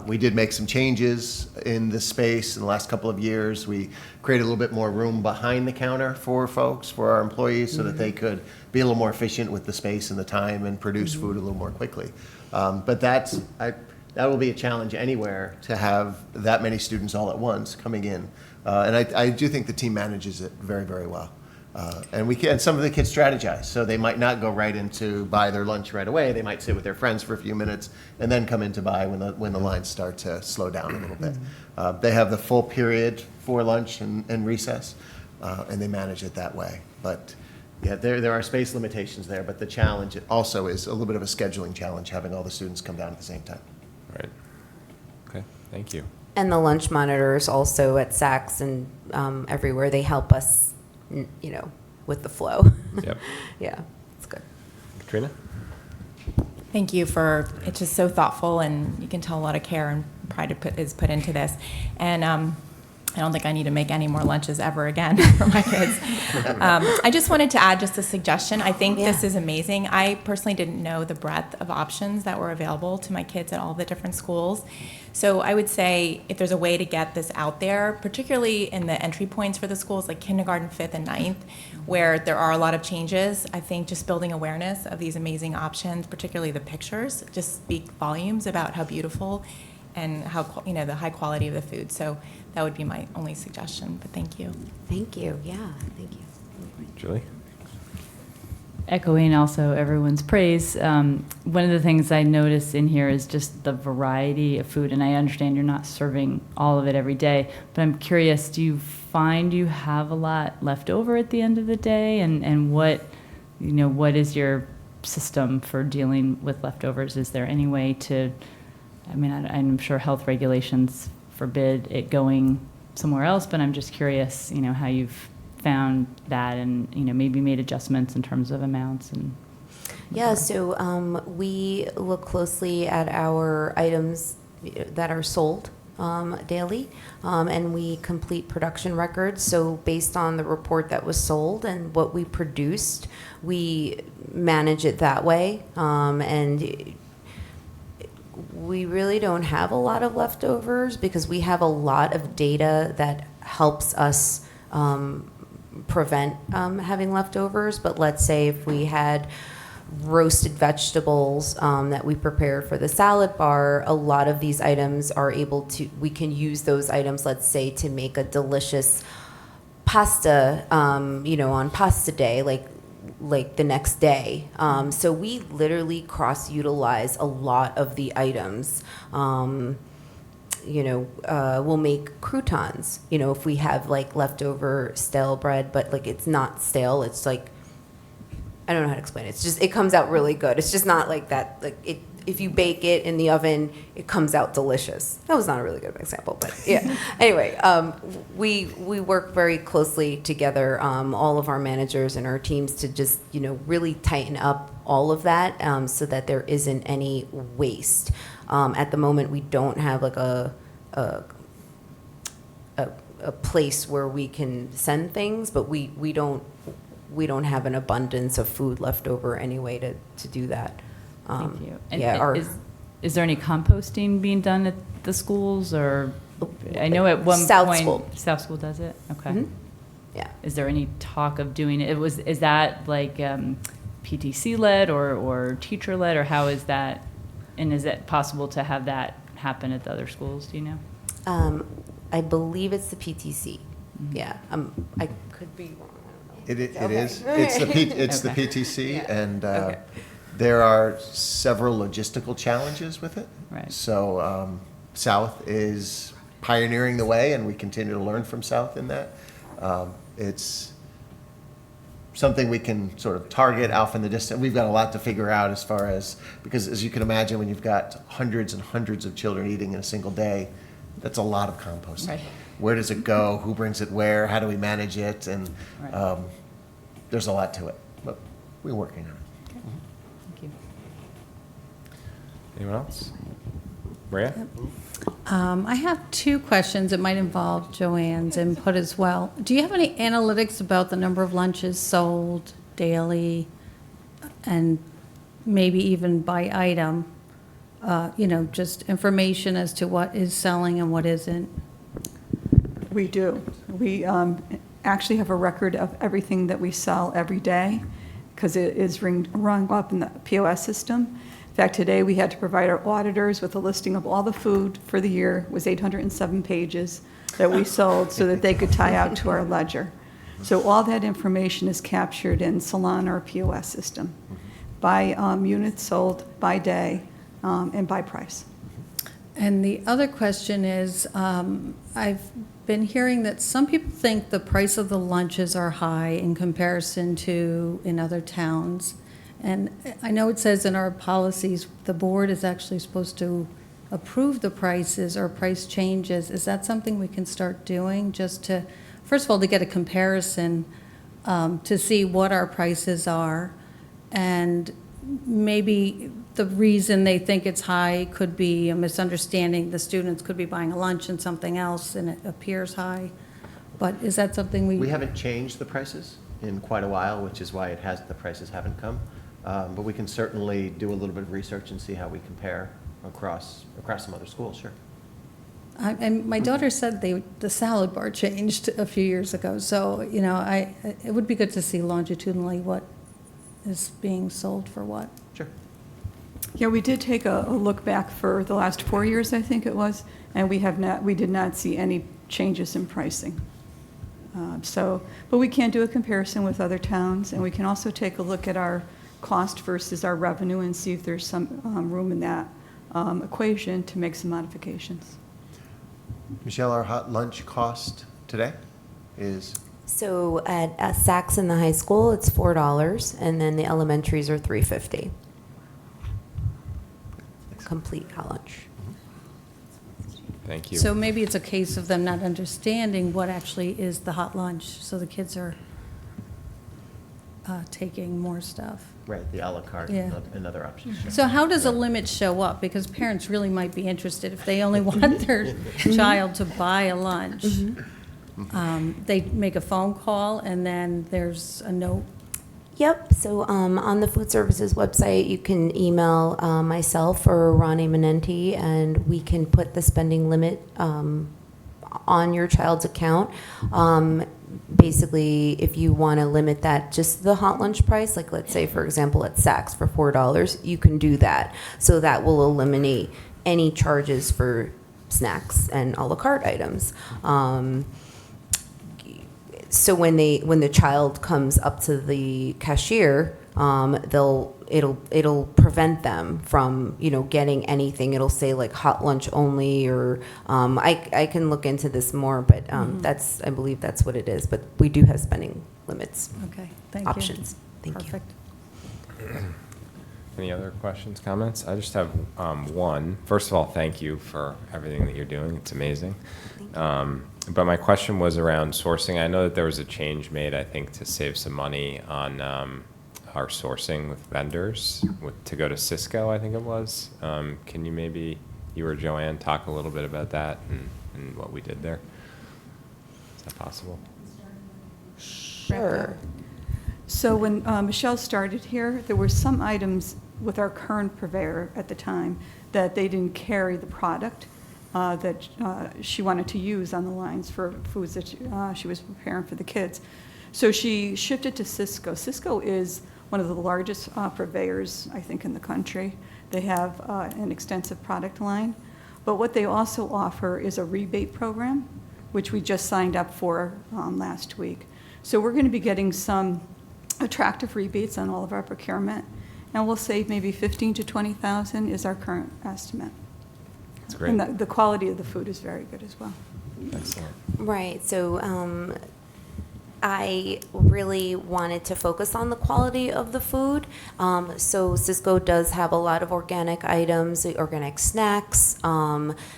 We did make some changes in the space in the last couple of years. We created a little bit more room behind the counter for folks, for our employees, so that they could be a little more efficient with the space and the time and produce food a little more quickly. But that will be a challenge anywhere, to have that many students all at once coming in. And I do think the team manages it very, very well. And some of the kids strategize, so they might not go right into buy their lunch right away. They might sit with their friends for a few minutes and then come in to buy when the lines start to slow down a little bit. They have the full period for lunch and recess, and they manage it that way. But yeah, there are space limitations there, but the challenge also is a little bit of a scheduling challenge, having all the students come down at the same time. Right. Okay, thank you. And the lunch monitors also at Saks and everywhere, they help us, with the flow. Yep. Yeah, it's good. Katrina? Thank you it's just so thoughtful, and you can tell a lot of care and pride is put into this. And I don't think I need to make any more lunches ever again for my kids. I just wanted to add just a suggestion. I think this is amazing. I personally didn't know the breadth of options that were available to my kids at all the different schools. So I would say if there's a way to get this out there, particularly in the entry points for the schools like kindergarten, 5th, and 9th, where there are a lot of changes, I think just building awareness of these amazing options, particularly the pictures, just speak volumes about how beautiful and how, the high quality of the food. So that would be my only suggestion, but thank you. Thank you. Yeah, thank you. Julie? Echoing also everyone's praise, one of the things I notice in here is just the variety of food, and I understand you're not serving all of it every day, but I'm curious, do you find you have a lot left over at the end of the day, and what is your system for dealing with leftovers? Is there any way to, I'm sure health regulations forbid it going somewhere else, but I'm just curious, how you've found that and, maybe made adjustments in terms of amounts and. Yeah, so we look closely at our items that are sold daily, and we complete production records. So based on the report that was sold and what we produced, we manage it that way. And we really don't have a lot of leftovers because we have a lot of data that helps us prevent having leftovers. But let's say if we had roasted vegetables that we prepared for the salad bar, a lot of these items are we can use those items, let's say, to make a delicious pasta, on pasta day, like the next day. So we literally cross-utilize a lot of the items. We'll make croutons, if we have leftover stale bread, but it's not stale. It's I don't know how to explain it. It's just, it comes out really good. It's just not like that. If you bake it in the oven, it comes out delicious. That was not a really good example, but yeah. Anyway, we work very closely together, all of our managers and our teams, to just, really tighten up all of that so that there isn't any waste. At the moment, we don't have a place where we can send things, but we don't have an abundance of food left over anyway to do that. Thank you. And Yeah, is there any composting being done at the schools, or I know at one South point School. South School does it? Okay. Mhm. Yeah. Is there any talk of doing it? Is that PTC led or teacher led, or how is that? And is it possible to have that happen at the other schools? Do you know? I believe it's the PTC. Mm-hmm. Yeah. I could be wrong. I don't know. It is. It's the Okay. PTC, Yeah. and Okay. there are several logistical challenges with it. Right. So South is pioneering the way, and we continue to learn from South in that. It's something we can sort of target out in the distance. We've got a lot to figure out as far as, because as you can imagine, when you've got hundreds and hundreds of children eating in a single day, that's a lot of composting. Right. where does it go, who brings it where, how do we manage it, and there's a lot to it, but we're working on it. Thank you. Anyone else? Maria? I have two questions. It might involve Joanne's input as well. Do you have any analytics about the number of lunches sold daily and maybe even by item? Just information as to what is selling and what isn't? We do. We actually have a record of everything that we sell every day because it is rung up in the POS system. In fact, today we had to provide our auditors with a listing of all the food for the year. It was 807 pages that we sold so that they could tie out to our ledger. So all that information is captured in Salon, our POS system, by units sold, by day, and by price. And the other question is, I've been hearing that some people think the price of the lunches are high in comparison to in other towns. And I know it says in our policies, the board is actually supposed to approve the prices or price changes. Is that something we can start doing just to, first of all, to get a comparison, to see what our prices are? And maybe the reason they think it's high could be a misunderstanding. The students could be buying a lunch and something else and it appears high. But is that something We haven't changed the prices in quite a while, which is why the prices haven't come. But we can certainly do a little bit of research and see how we compare across some other schools, sure. And my daughter said the salad bar changed a few years ago. So, it would be good to see longitudinally what is being sold for what. Sure. Yeah, we did take a look back for the last 4 years, I think it was, and we did not see any changes in pricing. But we can do a comparison with other towns, and we can also take a look at our cost versus our revenue and see if there's some room in that equation to make some modifications. Michelle, our hot lunch cost today is? So at Saks in the high school, it's $4, and then the elementaries are $3.50. Complete hot lunch. Thank you. So maybe it's a case of them not understanding what actually is the hot lunch, so the kids are taking more stuff. Right, the a la carte Yeah. and other options. Sure. So how does a limit show up? Because parents really might be interested if they only want their child to buy a lunch. They make a phone call and then there's a note. Yep, so on the food services website, you can email myself or Ronnie Menenti, and we can put the spending limit on your child's account. Basically, if you want to limit that just the hot lunch price, like let's say, for example, at Saks for $4, you can do that. So that will eliminate any charges for snacks and a la carte items. So when the child comes up to the cashier, it'll prevent them from getting anything. It'll say like hot lunch only, or I can look into this more, but I believe that's what it is. But we do have spending limits. Okay, thank options. you. Thank Perfect. Any other questions, comments? I just have one. First of all, thank you for everything that you're doing. It's amazing. But my question was around sourcing. I know that there was a change made, I think, to save some money on our sourcing with vendors to go to Cisco, I think it was. Can you maybe, you or Joanne, talk a little bit about that and what we did there? Is that possible? Sure. So when Michelle started here, there were some items with our current purveyor at the time that they didn't carry the product that she wanted to use on the lines for foods that she was preparing for the kids. So she shifted to Cisco. Cisco is one of the largest purveyors, I think, in the country. They have an extensive product line. But what they also offer is a rebate program, which we just signed up for last week. So we're going to be getting some attractive rebates on all of our procurement, and we'll save maybe $15,000 to $20,000 is our current estimate. That's great. And the quality of the food is very good as well. Excellent. Right. So I really wanted to focus on the quality of the food. So Cisco does have a lot of organic items, the organic snacks,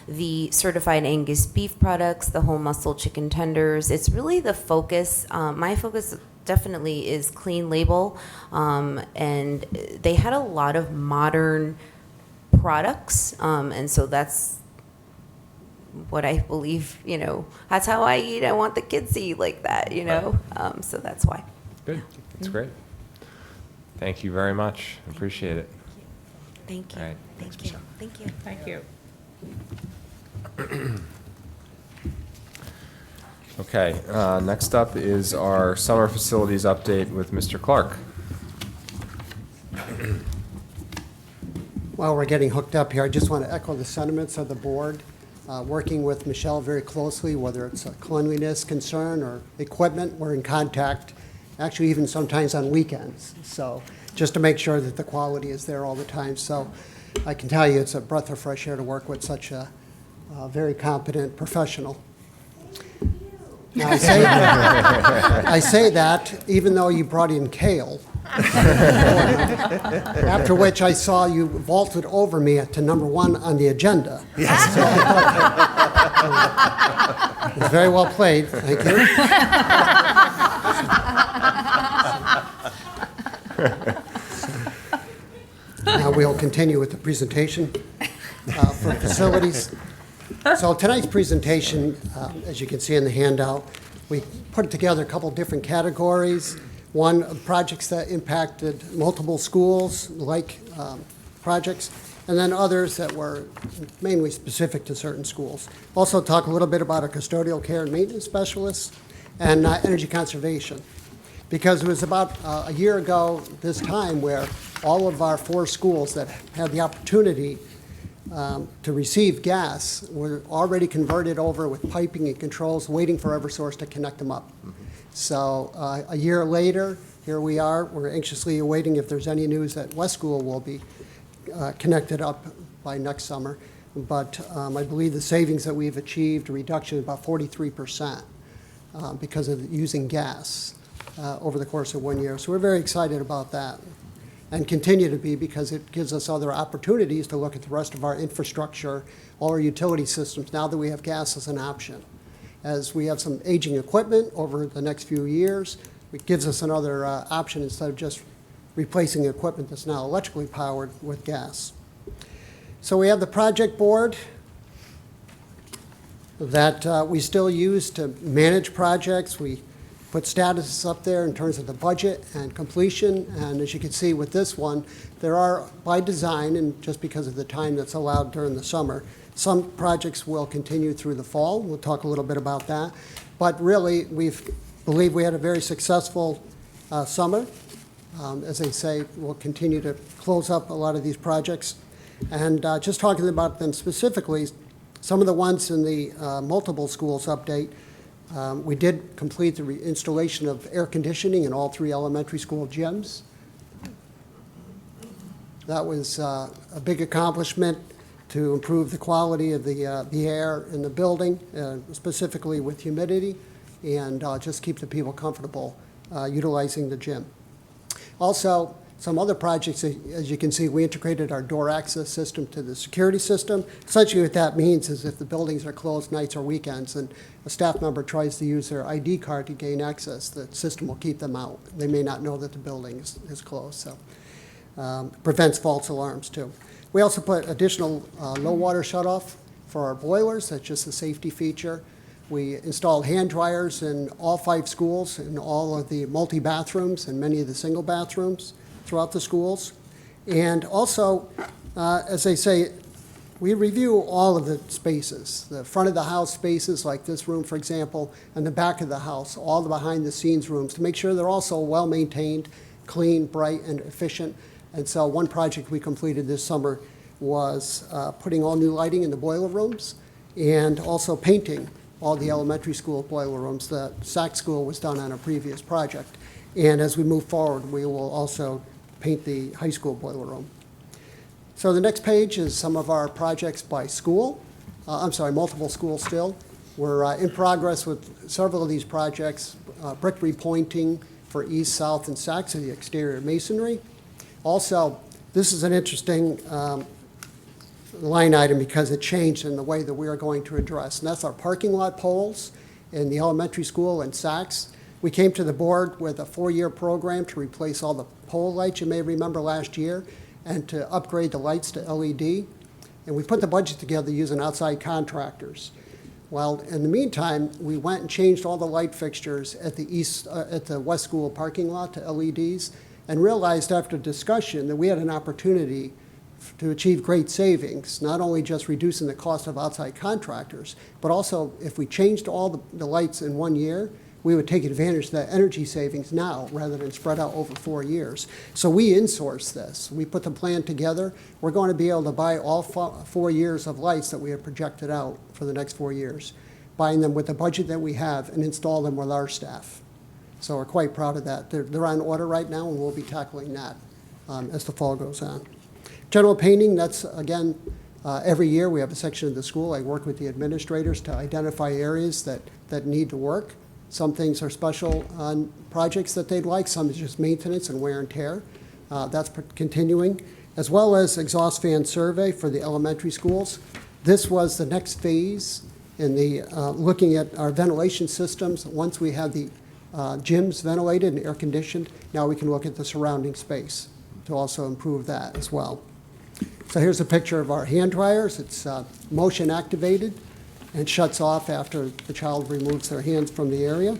the certified Angus beef products, the whole muscle chicken tenders. It's really the focus. My focus definitely is clean label, and they had a lot of modern products, and so that's what I believe, that's how I eat. I want the kids to eat like that, so that's why. Good. That's great. Thank you very much. Appreciate it. Thank you. All right. Thank you. Thank you. Thank you. Okay, next up is our summer facilities update with Mr. Clark. While we're getting hooked up here, I just want to echo the sentiments of the board. Working with Michelle very closely, whether it's a cleanliness concern or equipment, we're in contact, actually even sometimes on weekends. So just to make sure that the quality is there all the time. So I can tell you it's a breath of fresh air to work with such a very competent professional. Now, I say that even though you brought in kale, after which I saw you vaulted over me to number 1 on the agenda. Yes. So it was very well played. Thank you. Now we'll continue with the presentation for facilities. So tonight's presentation, as you can see in the handout, we put together a couple different categories. One, projects that impacted multiple schools, like projects, and then others that were mainly specific to certain schools. Also talk a little bit about our custodial care and maintenance specialists and energy conservation. Because it was about a year ago this time where all of our 4 schools that had the opportunity to receive gas were already converted over with piping and controls, waiting for Eversource to connect them up. So a year later, here we are. We're anxiously awaiting if there's any news that West School will be connected up by next summer. But I believe the savings that we've achieved, a reduction of about 43% because of using gas over the course of 1 year. So we're very excited about that and continue to be, because it gives us other opportunities to look at the rest of our infrastructure, all our utility systems, now that we have gas as an option. As we have some aging equipment over the next few years, it gives us another option instead of just replacing equipment that's now electrically powered with gas. So we have the project board that we still use to manage projects. We put statuses up there in terms of the budget and completion, and as you can see with this one, there are, by design, and just because of the time that's allowed during the summer, some projects will continue through the fall. We'll talk a little bit about that. But really, believe we had a very successful summer. As they say, we'll continue to close up a lot of these projects. And just talking about them specifically, some of the ones in the multiple schools update, we did complete the installation of air conditioning in all 3 elementary school gyms. That was a big accomplishment to improve the quality of the air in the building, specifically with humidity, and just keep the people comfortable utilizing the gym. Also, some other projects, as you can see, we integrated our door access system to the security system. Essentially what that means is if the buildings are closed nights or weekends and a staff member tries to use their ID card to gain access, the system will keep them out. They may not know that the building is closed, so prevents false alarms too. We also put additional low water shutoff for our boilers. That's just a safety feature. We installed hand dryers in all 5 schools, in all of the multi-bathrooms and many of the single bathrooms throughout the schools. And also, as they say, we review all of the spaces, the front of the house spaces like this room, for example, and the back of the house, all the behind-the-scenes rooms, to make sure they're also well-maintained, clean, bright, and efficient. And so one project we completed this summer was putting all new lighting in the boiler rooms and also painting all the elementary school boiler rooms. The SAC school was done on a previous project. And as we move forward, we will also paint the high school boiler room. So the next page is some of our projects by school. Multiple schools still. We're in progress with several of these projects, brick repointing for east, south, and sides of the exterior masonry. Also, this is an interesting line item because it changed in the way that we are going to address, and that's our parking lot poles in the elementary school in Saks. We came to the board with a 4-year program to replace all the pole lights you may remember last year and to upgrade the lights to LED. And we put the budget together using outside contractors. Well, in the meantime, we went and changed all the light fixtures at the West School parking lot to LEDs and realized after discussion that we had an opportunity to achieve great savings, not only just reducing the cost of outside contractors, but also if we changed all the lights in 1 year, we would take advantage of that energy savings now rather than spread out over 4 years. So we insourced this. We put the plan together. We're going to be able to buy all 4 years of lights that we have projected out for the next 4 years, buying them with the budget that we have and install them with our staff. So we're quite proud of that. They're on order right now, and we'll be tackling that as the fall goes on. General painting, that's, again, every year we have a section of the school. I work with the administrators to identify areas that need to work. Some things are special projects that they'd like. Some is just maintenance and wear and tear. That's continuing, as well as exhaust fan survey for the elementary schools. This was the next phase in the looking at our ventilation systems. Once we have the gyms ventilated and air conditioned, now we can look at the surrounding space to also improve that as well. So here's a picture of our hand dryers. It's motion activated and shuts off after the child removes their hands from the area.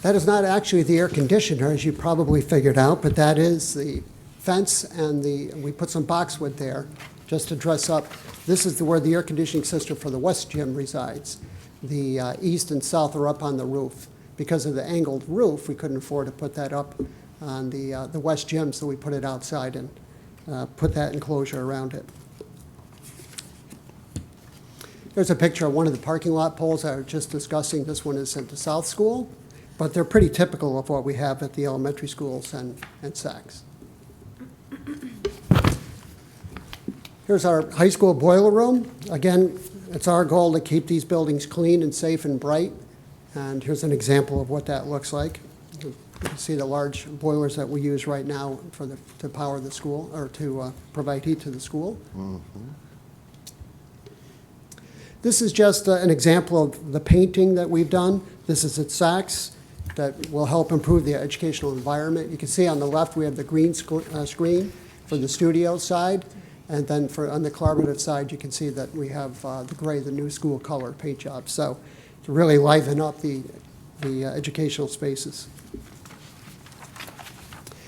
That is not actually the air conditioner, as you probably figured out, but that is the fence, and we put some boxwood there just to dress up. This is where the air conditioning system for the west gym resides. The east and south are up on the roof. Because of the angled roof, we couldn't afford to put that up on the west gym, so we put it outside and put that enclosure around it. There's a picture of one of the parking lot poles I was just discussing. This one is at the South School, but they're pretty typical of what we have at the elementary schools and Saks. Here's our high school boiler room. Again, it's our goal to keep these buildings clean and safe and bright. And here's an example of what that looks like. You can see the large boilers that we use right now to power the school, or to provide heat to the school. Mm-hmm. This is just an example of the painting that we've done. This is at Saks that will help improve the educational environment. You can see on the left we have the green screen for the studio side, and then on the collaborative side you can see that we have the gray, the new school color paint job. So to really liven up the educational spaces.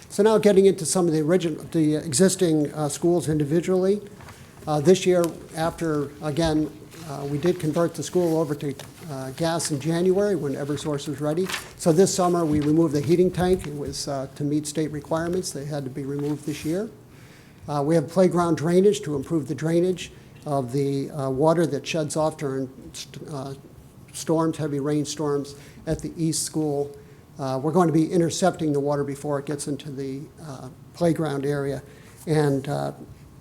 So now getting into some of the existing schools individually. This year, after, again, we did convert the school over to gas in January when Eversource was ready. So this summer we removed the heating tank. It was to meet state requirements. They had to be removed this year. We have playground drainage to improve the drainage of the water that sheds off during storms, heavy rainstorms at the East School. We're going to be intercepting the water before it gets into the playground area and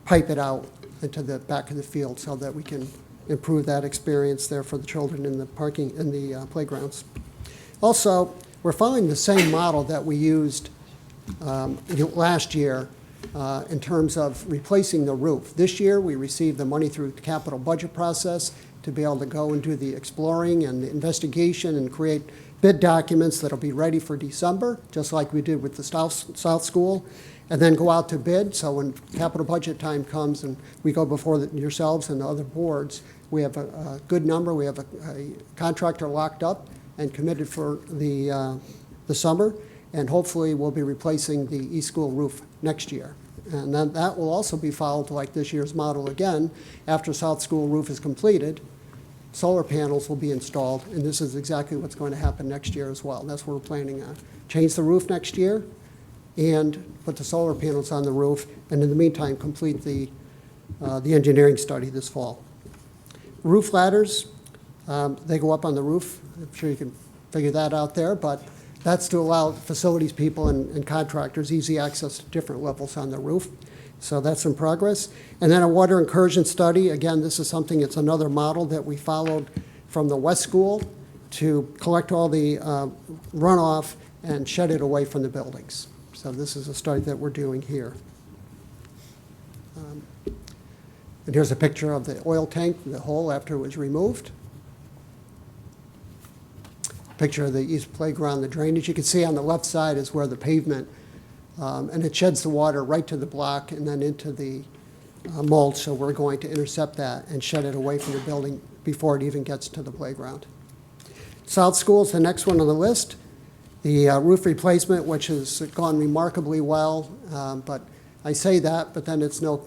pipe it out into the back of the field so that we can improve that experience there for the children in the playgrounds. Also, we're following the same model that we used last year in terms of replacing the roof. This year, we received the money through the capital budget process to be able to go and do the exploring and the investigation and create bid documents that'll be ready for December, just like we did with the South School, and then go out to bid. So when capital budget time comes and we go before yourselves and the other boards, we have a good number. We have a contractor locked up and committed for the summer, and hopefully we'll be replacing the East School roof next year. And then that will also be followed like this year's model again. After South School roof is completed, solar panels will be installed, and this is exactly what's going to happen next year as well. That's what we're planning on. Change the roof next year and put the solar panels on the roof, and in the meantime, complete the engineering study this fall. Roof ladders, they go up on the roof. I'm sure you can figure that out there, but that's to allow facilities people and contractors easy access to different levels on the roof. So that's in progress. And then a water incursion study. Again, this is something, it's another model that we followed from the West School to collect all the runoff and shed it away from the buildings. So this is a study that we're doing here. And here's a picture of the oil tank, the hole after it was removed. Picture of the east playground, the drainage. You can see on the left side is where the pavement, and it sheds the water right to the block and then into the mulch. So we're going to intercept that and shed it away from the building before it even gets to the playground. South School is the next one on the list. The roof replacement, which has gone remarkably well, but I say that, but then it's not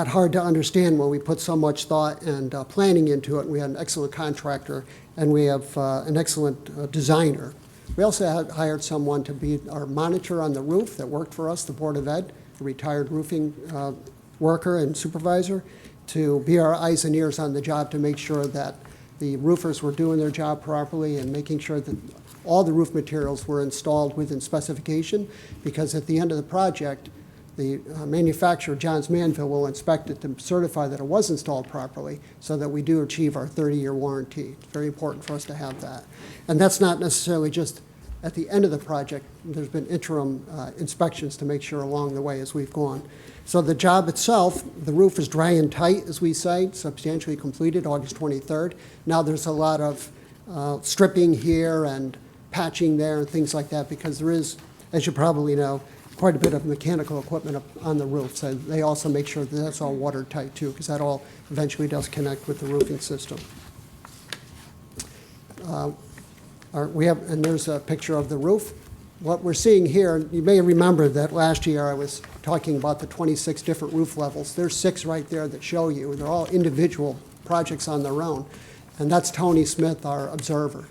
hard to understand when we put so much thought and planning into it. We had an excellent contractor, and we have an excellent designer. We also had hired someone to be our monitor on the roof that worked for us, the Board of Ed, a retired roofing worker and supervisor, to be our eyes and ears on the job to make sure that the roofers were doing their job properly and making sure that all the roof materials were installed within specification, because at the end of the project, the manufacturer, Johns Manville, will inspect it to certify that it was installed properly so that we do achieve our 30-year warranty. It's very important for us to have that. And that's not necessarily just at the end of the project. There's been interim inspections to make sure along the way as we've gone. So the job itself, the roof is dry and tight, as we say, substantially completed August 23rd. Now there's a lot of stripping here and patching there and things like that, because there is, as you probably know, quite a bit of mechanical equipment up on the roof. So they also make sure that that's all watertight too, because that all eventually does connect with the roofing system. And there's a picture of the roof. What we're seeing here, you may remember that last year I was talking about the 26 different roof levels. There's 6 right there that show you. They're all individual projects on their own. And that's Tony Smith, our observer.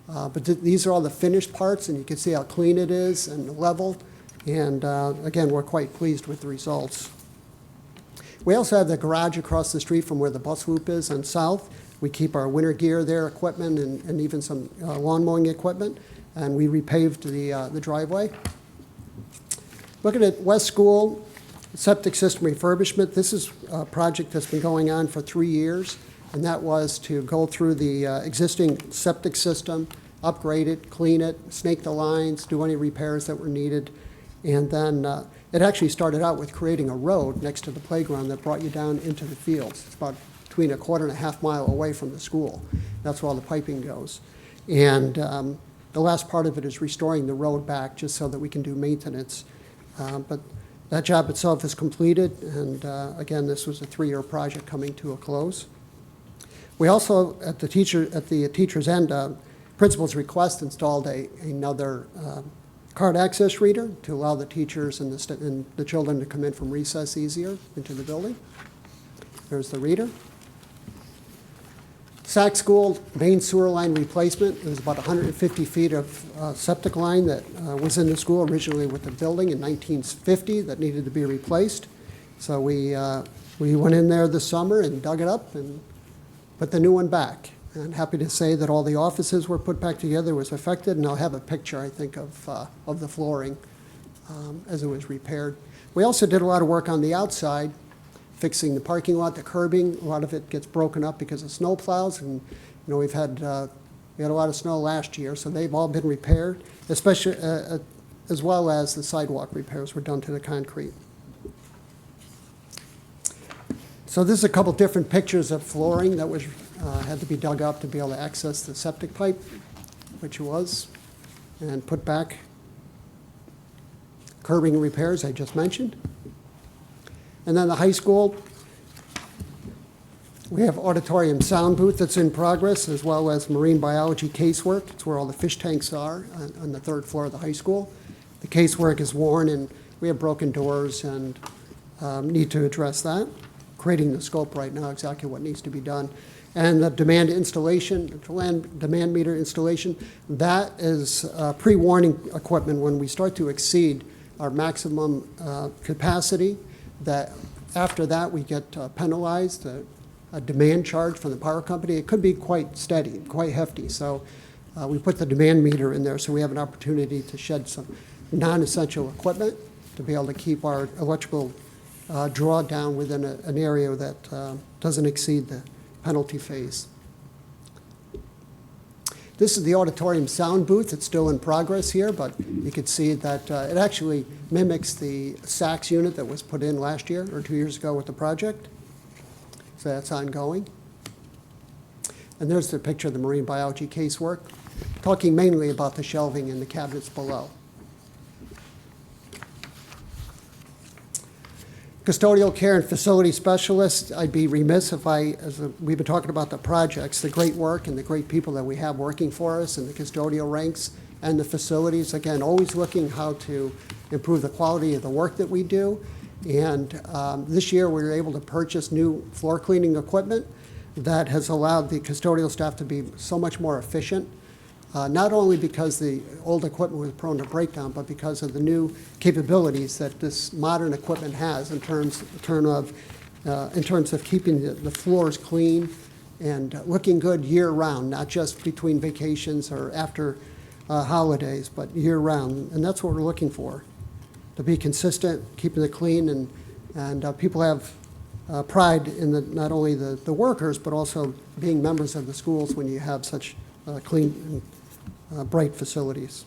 But these are all the finished parts, and you can see how clean it is and level. And again, we're quite pleased with the results. We also have the garage across the street from where the bus loop is on South. We keep our winter gear there, equipment, and even some lawn mowing equipment. And we repaved the driveway. Looking at West School, septic system refurbishment. This is a project that's been going on for 3 years, and that was to go through the existing septic system, upgrade it, clean it, snake the lines, do any repairs that were needed. And then it actually started out with creating a road next to the playground that brought you down into the fields. It's about between 1.5 and a half mile away from the school. That's where all the piping goes. And the last part of it is restoring the road back just so that we can do maintenance. But that job itself is completed, and again, this was a 3-year project coming to a close. We also, at the teacher's end, principal's request, installed another card access reader to allow the teachers and the children to come in from recess easier into the building. There's the reader. Sac School main sewer line replacement. It was about 150 feet of septic line that was in the school originally with the building in 1950 that needed to be replaced. So we went in there this summer and dug it up and put the new one back. And happy to say that all the offices were put back together, was affected, and I'll have a picture, I think, of the flooring as it was repaired. We also did a lot of work on the outside, fixing the parking lot, the curbing. A lot of it gets broken up because of snow plows, and we had a lot of snow last year, so they've all been repaired, especially as well as the sidewalk repairs were done to the concrete. So this is a couple different pictures of flooring that was had to be dug up to be able to access the septic pipe, which was, and put back. Curbing repairs I just mentioned. And then the high school, we have auditorium sound booth that's in progress, as well as marine biology casework. It's where all the fish tanks are on the 3rd floor of the high school. The casework is worn, and we have broken doors and need to address that. Creating the scope right now, exactly what needs to be done. And the demand installation, demand meter installation, that is pre-warning equipment when we start to exceed our maximum capacity. That after that we get penalized, a demand charge from the power company. It could be quite steady, quite hefty. So we put the demand meter in there so we have an opportunity to shed some non-essential equipment. to be able to keep our electrical draw down within an area that doesn't exceed the penalty phase. This is the auditorium sound booth. It's still in progress here, but you can see that it actually mimics the sax unit that was put in last year or 2 years ago with the project. So that's ongoing. And there's the picture of the marine biology casework, talking mainly about the shelving and the cabinets below. Custodial care and facility specialists, I'd be remiss if we've been talking about the projects, the great work and the great people that we have working for us in the custodial ranks and the facilities. Again, always looking how to improve the quality of the work that we do. And this year we were able to purchase new floor cleaning equipment that has allowed the custodial staff to be so much more efficient. Not only because the old equipment was prone to breakdown, but because of the new capabilities that this modern equipment has in terms of keeping the floors clean and looking good year-round, not just between vacations or after holidays, but year-round. And that's what we're looking for, to be consistent, keeping it clean, and people have pride in not only the workers, but also being members of the schools when you have such clean and bright facilities.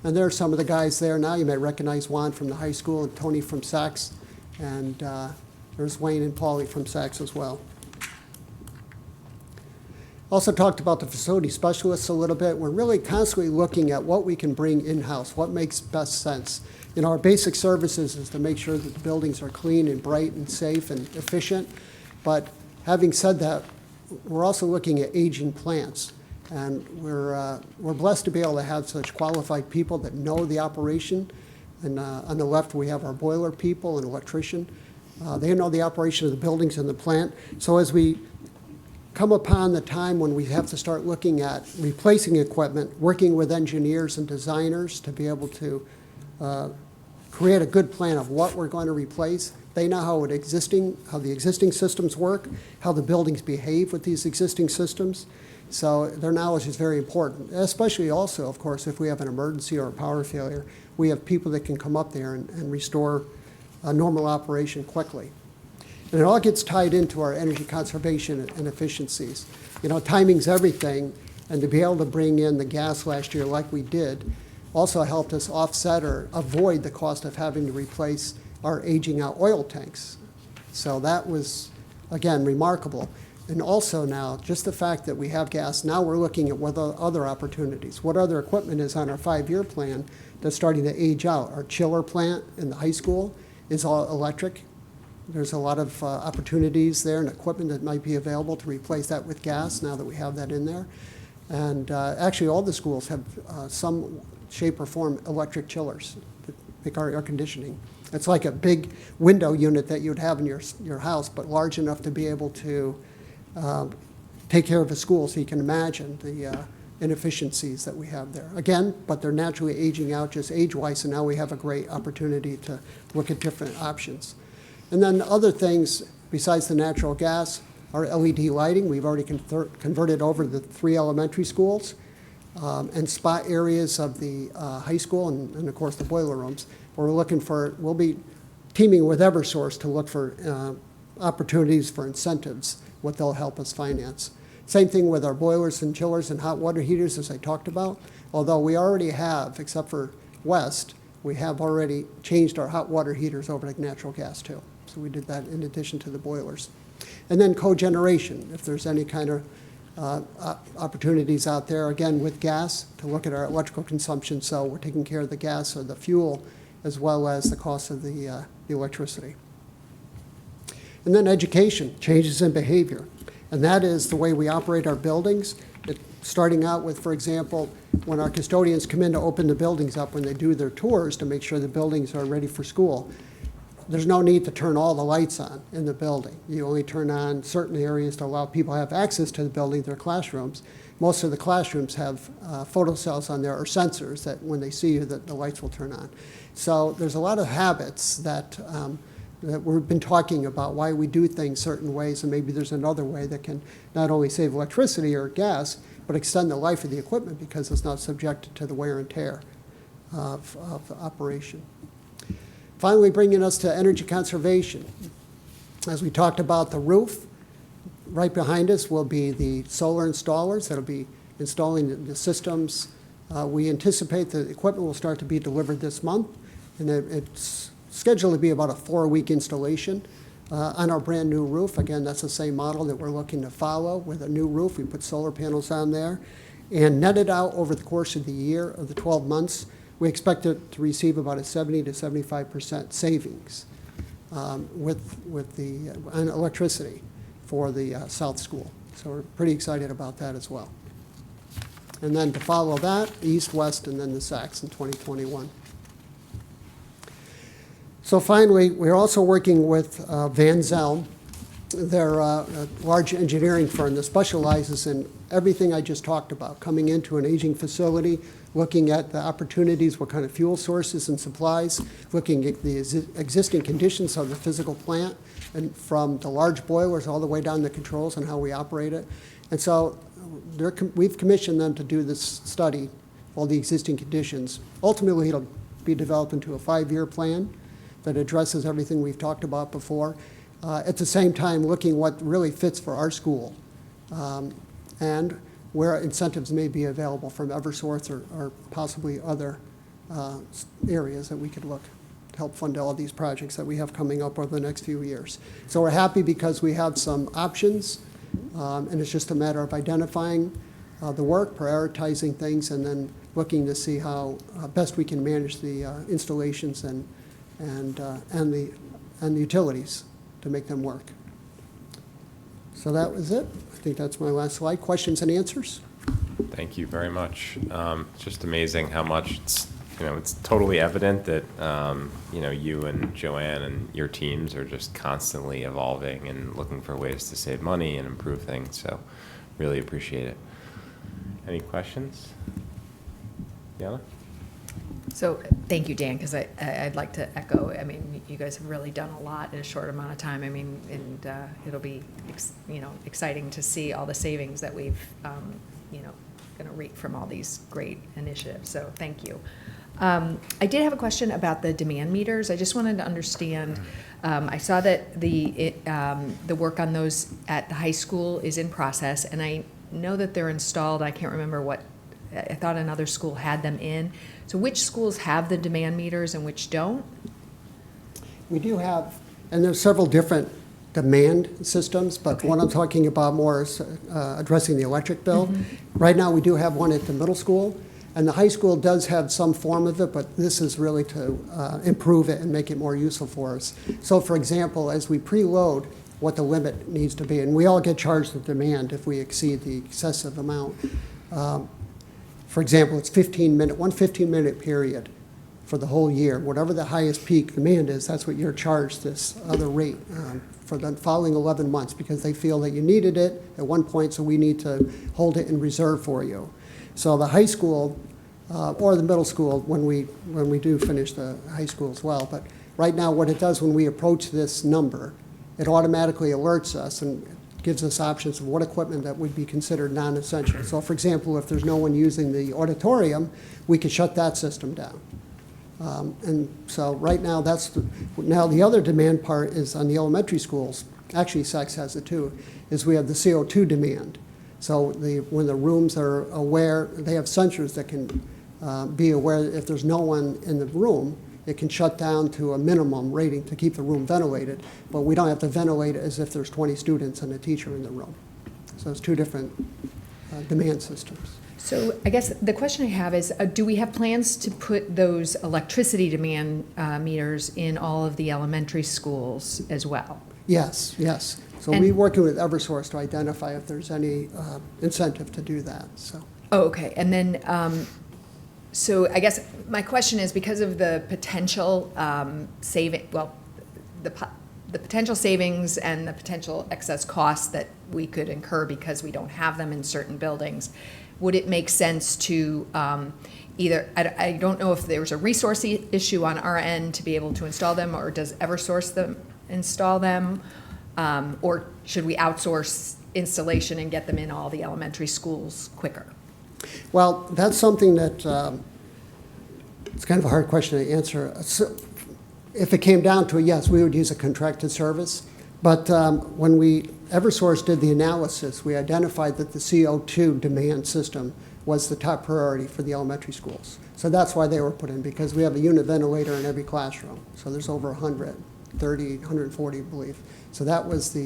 And there are some of the guys there now. You may recognize Juan from the high school and Tony from Sax, and there's Wayne and Paulie from Sax as well. Also talked about the facility specialists a little bit. We're really constantly looking at what we can bring in-house, what makes best sense. You know, our basic services is to make sure that the buildings are clean and bright and safe and efficient. But having said that, we're also looking at aging plants. And we're blessed to be able to have such qualified people that know the operation. And on the left, we have our boiler people and electrician. They know the operation of the buildings and the plant. So as we come upon the time when we have to start looking at replacing equipment, working with engineers and designers to be able to create a good plan of what we're going to replace. They know how the existing systems work, how the buildings behave with these existing systems. So their knowledge is very important, especially also, of course, if we have an emergency or a power failure, we have people that can come up there and restore a normal operation quickly. And it all gets tied into our energy conservation and efficiencies. You know, timing's everything, and to be able to bring in the gas last year like we did also helped us offset or avoid the cost of having to replace our aging out oil tanks. So that was, again, remarkable. And also now, just the fact that we have gas, now we're looking at what other opportunities, what other equipment is on our 5-year plan that's starting to age out. Our chiller plant in the high school is all electric. There's a lot of opportunities there and equipment that might be available to replace that with gas now that we have that in there. And actually all the schools have some shape or form electric chillers to make our air conditioning. It's like a big window unit that you'd have in your house, but large enough to be able to take care of a school, so you can imagine the inefficiencies that we have there. Again, but they're naturally aging out just age-wise, and now we have a great opportunity to look at different options. And then other things besides the natural gas, our LED lighting, we've already converted over the 3 elementary schools and spot areas of the high school and of course the boiler rooms. We'll be teaming with Eversource to look for opportunities for incentives, what they'll help us finance. Same thing with our boilers and chillers and hot water heaters, as I talked about. Although we already have, except for West, we have already changed our hot water heaters over to natural gas too. So we did that in addition to the boilers. And then cogeneration, if there's any kind of opportunities out there, again with gas, to look at our electrical consumption, so we're taking care of the gas or the fuel as well as the cost of the electricity. And then education, changes in behavior. And that is the way we operate our buildings. Starting out with, for example, when our custodians come in to open the buildings up, when they do their tours to make sure the buildings are ready for school, there's no need to turn all the lights on in the building. You only turn on certain areas to allow people to have access to the building, their classrooms. Most of the classrooms have photocells on there or sensors that when they see you, that the lights will turn on. So there's a lot of habits that we've been talking about, why we do things certain ways, and maybe there's another way that can not only save electricity or gas, but extend the life of the equipment because it's not subjected to the wear and tear. of the operation. Finally, bringing us to energy conservation. As we talked about the roof, right behind us will be the solar installers that'll be installing the systems. We anticipate the equipment will start to be delivered this month, and it's scheduled to be about a 4-week installation on our brand new roof. Again, that's the same model that we're looking to follow with a new roof. We put solar panels on there and netted out over the course of the year, of the 12 months, we expect it to receive about a 70 to 75% savings with the on electricity for the South School. So we're pretty excited about that as well. And then to follow that, East, West, and then the Saks in 2021. So finally, we're also working with Van Zel. They're a large engineering firm that specializes in everything I just talked about, coming into an aging facility, looking at the opportunities, what kind of fuel sources and supplies, looking at the existing conditions of the physical plant, and from the large boilers all the way down the controls and how we operate it. And so we've commissioned them to do this study, all the existing conditions. Ultimately, it'll be developed into a 5-year plan that addresses everything we've talked about before. At the same time, looking what really fits for our school and where incentives may be available from Eversource or possibly other areas that we could look to help fund all of these projects that we have coming up over the next few years. So we're happy because we have some options, and it's just a matter of identifying the work, prioritizing things, and then looking to see how best we can manage the installations and the utilities to make them work. So that was it. I think that's my last slide. Questions and answers? Thank you very much. It's just amazing how much it's totally evident that, you and Joanne and your teams are just constantly evolving and looking for ways to save money and improve things. So really appreciate it. Any questions? Deanna? So thank you, Dan, because I'd like to echo, I mean, you guys have really done a lot in a short amount of time. I mean, and it'll be, exciting to see all the savings that we've, going to reap from all these great initiatives. So thank you. I did have a question about the demand meters. I just wanted to understand, I saw that the work on those at the high school is in process, and I know that they're installed. I can't remember what, I thought another school had them in. So which schools have the demand meters and which don't? We do have, and there's several different demand systems, but Okay. what I'm talking about more is addressing the electric bill. Mm-hmm. Right now, we do have one at the middle school, and the high school does have some form of it, but this is really to improve it and make it more useful for us. So for example, as we preload what the limit needs to be, and we all get charged the demand if we exceed the excessive amount. For example, it's 15-minute period for the whole year. Whatever the highest peak demand is, that's what you're charged this other rate for the following 11 months because they feel that you needed it at one point, so we need to hold it in reserve for you. So the high school or the middle school, when we do finish the high school as well. But right now, what it does when we approach this number, it automatically alerts us and gives us options of what equipment that would be considered non-essential. So for example, if there's no one using the auditorium, we could shut that system down. And so right now, now the other demand part is on the elementary schools, actually Saks has it too, is we have the CO2 demand. So when the rooms are aware, they have sensors that can be aware if there's no one in the room, it can shut down to a minimum rating to keep the room ventilated, but we don't have to ventilate it as if there's 20 students and a teacher in the room. So it's two different demand systems. So I guess the question I have is, do we have plans to put those electricity demand meters in all of the elementary schools as well? Yes, yes. So we're working with Eversource to identify if there's any incentive to do that. So. Oh, okay. And then, so I guess my question is because of the potential the potential savings and the potential excess costs that we could incur because we don't have them in certain buildings, would it make sense to either, I don't know if there's a resource issue on our end to be able to install them, or does Eversource install them? Or should we outsource installation and get them in all the elementary schools quicker? Well, that's something that It's kind of a hard question to answer. So, if it came down to it, yes, we would use a contracted service. But when Eversource did the analysis, we identified that the CO2 demand system was the top priority for the elementary schools. So that's why they were put in, because we have a unit ventilator in every classroom. So there's over 130, 140, I believe. So that was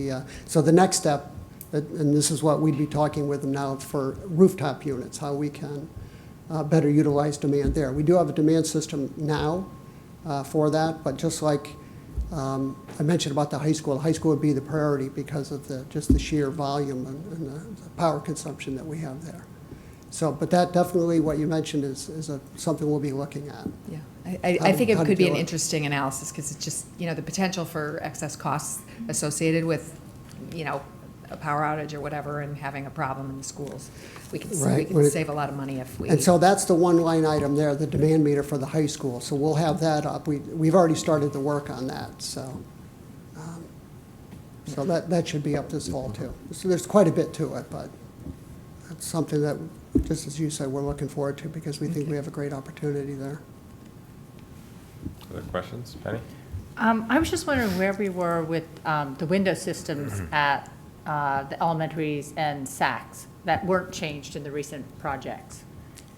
so the next step, and this is what we'd be talking with them now for rooftop units, how we can better utilize demand there. We do have a demand system now for that, but just like I mentioned about the high school would be the priority because of just the sheer volume and the power consumption that we have there. So, but that definitely, what you mentioned is something we'll be looking at. Yeah, I think it how to could be do an it. interesting analysis because it's just, the potential for excess costs associated with, a power outage or whatever and having a problem in the schools. We could Right. When it- save a lot of money if we. And so that's the one line item there, the demand meter for the high school. So we'll have that up. We've already started the work on that, so. So that should be up this fall too. So there's quite a bit to it, but that's something that, just as you said, we're looking forward to because we think we have a great opportunity there. Other questions? Penny? I was just wondering where we were with the window systems at the elementaries and SACs that weren't changed in the recent projects.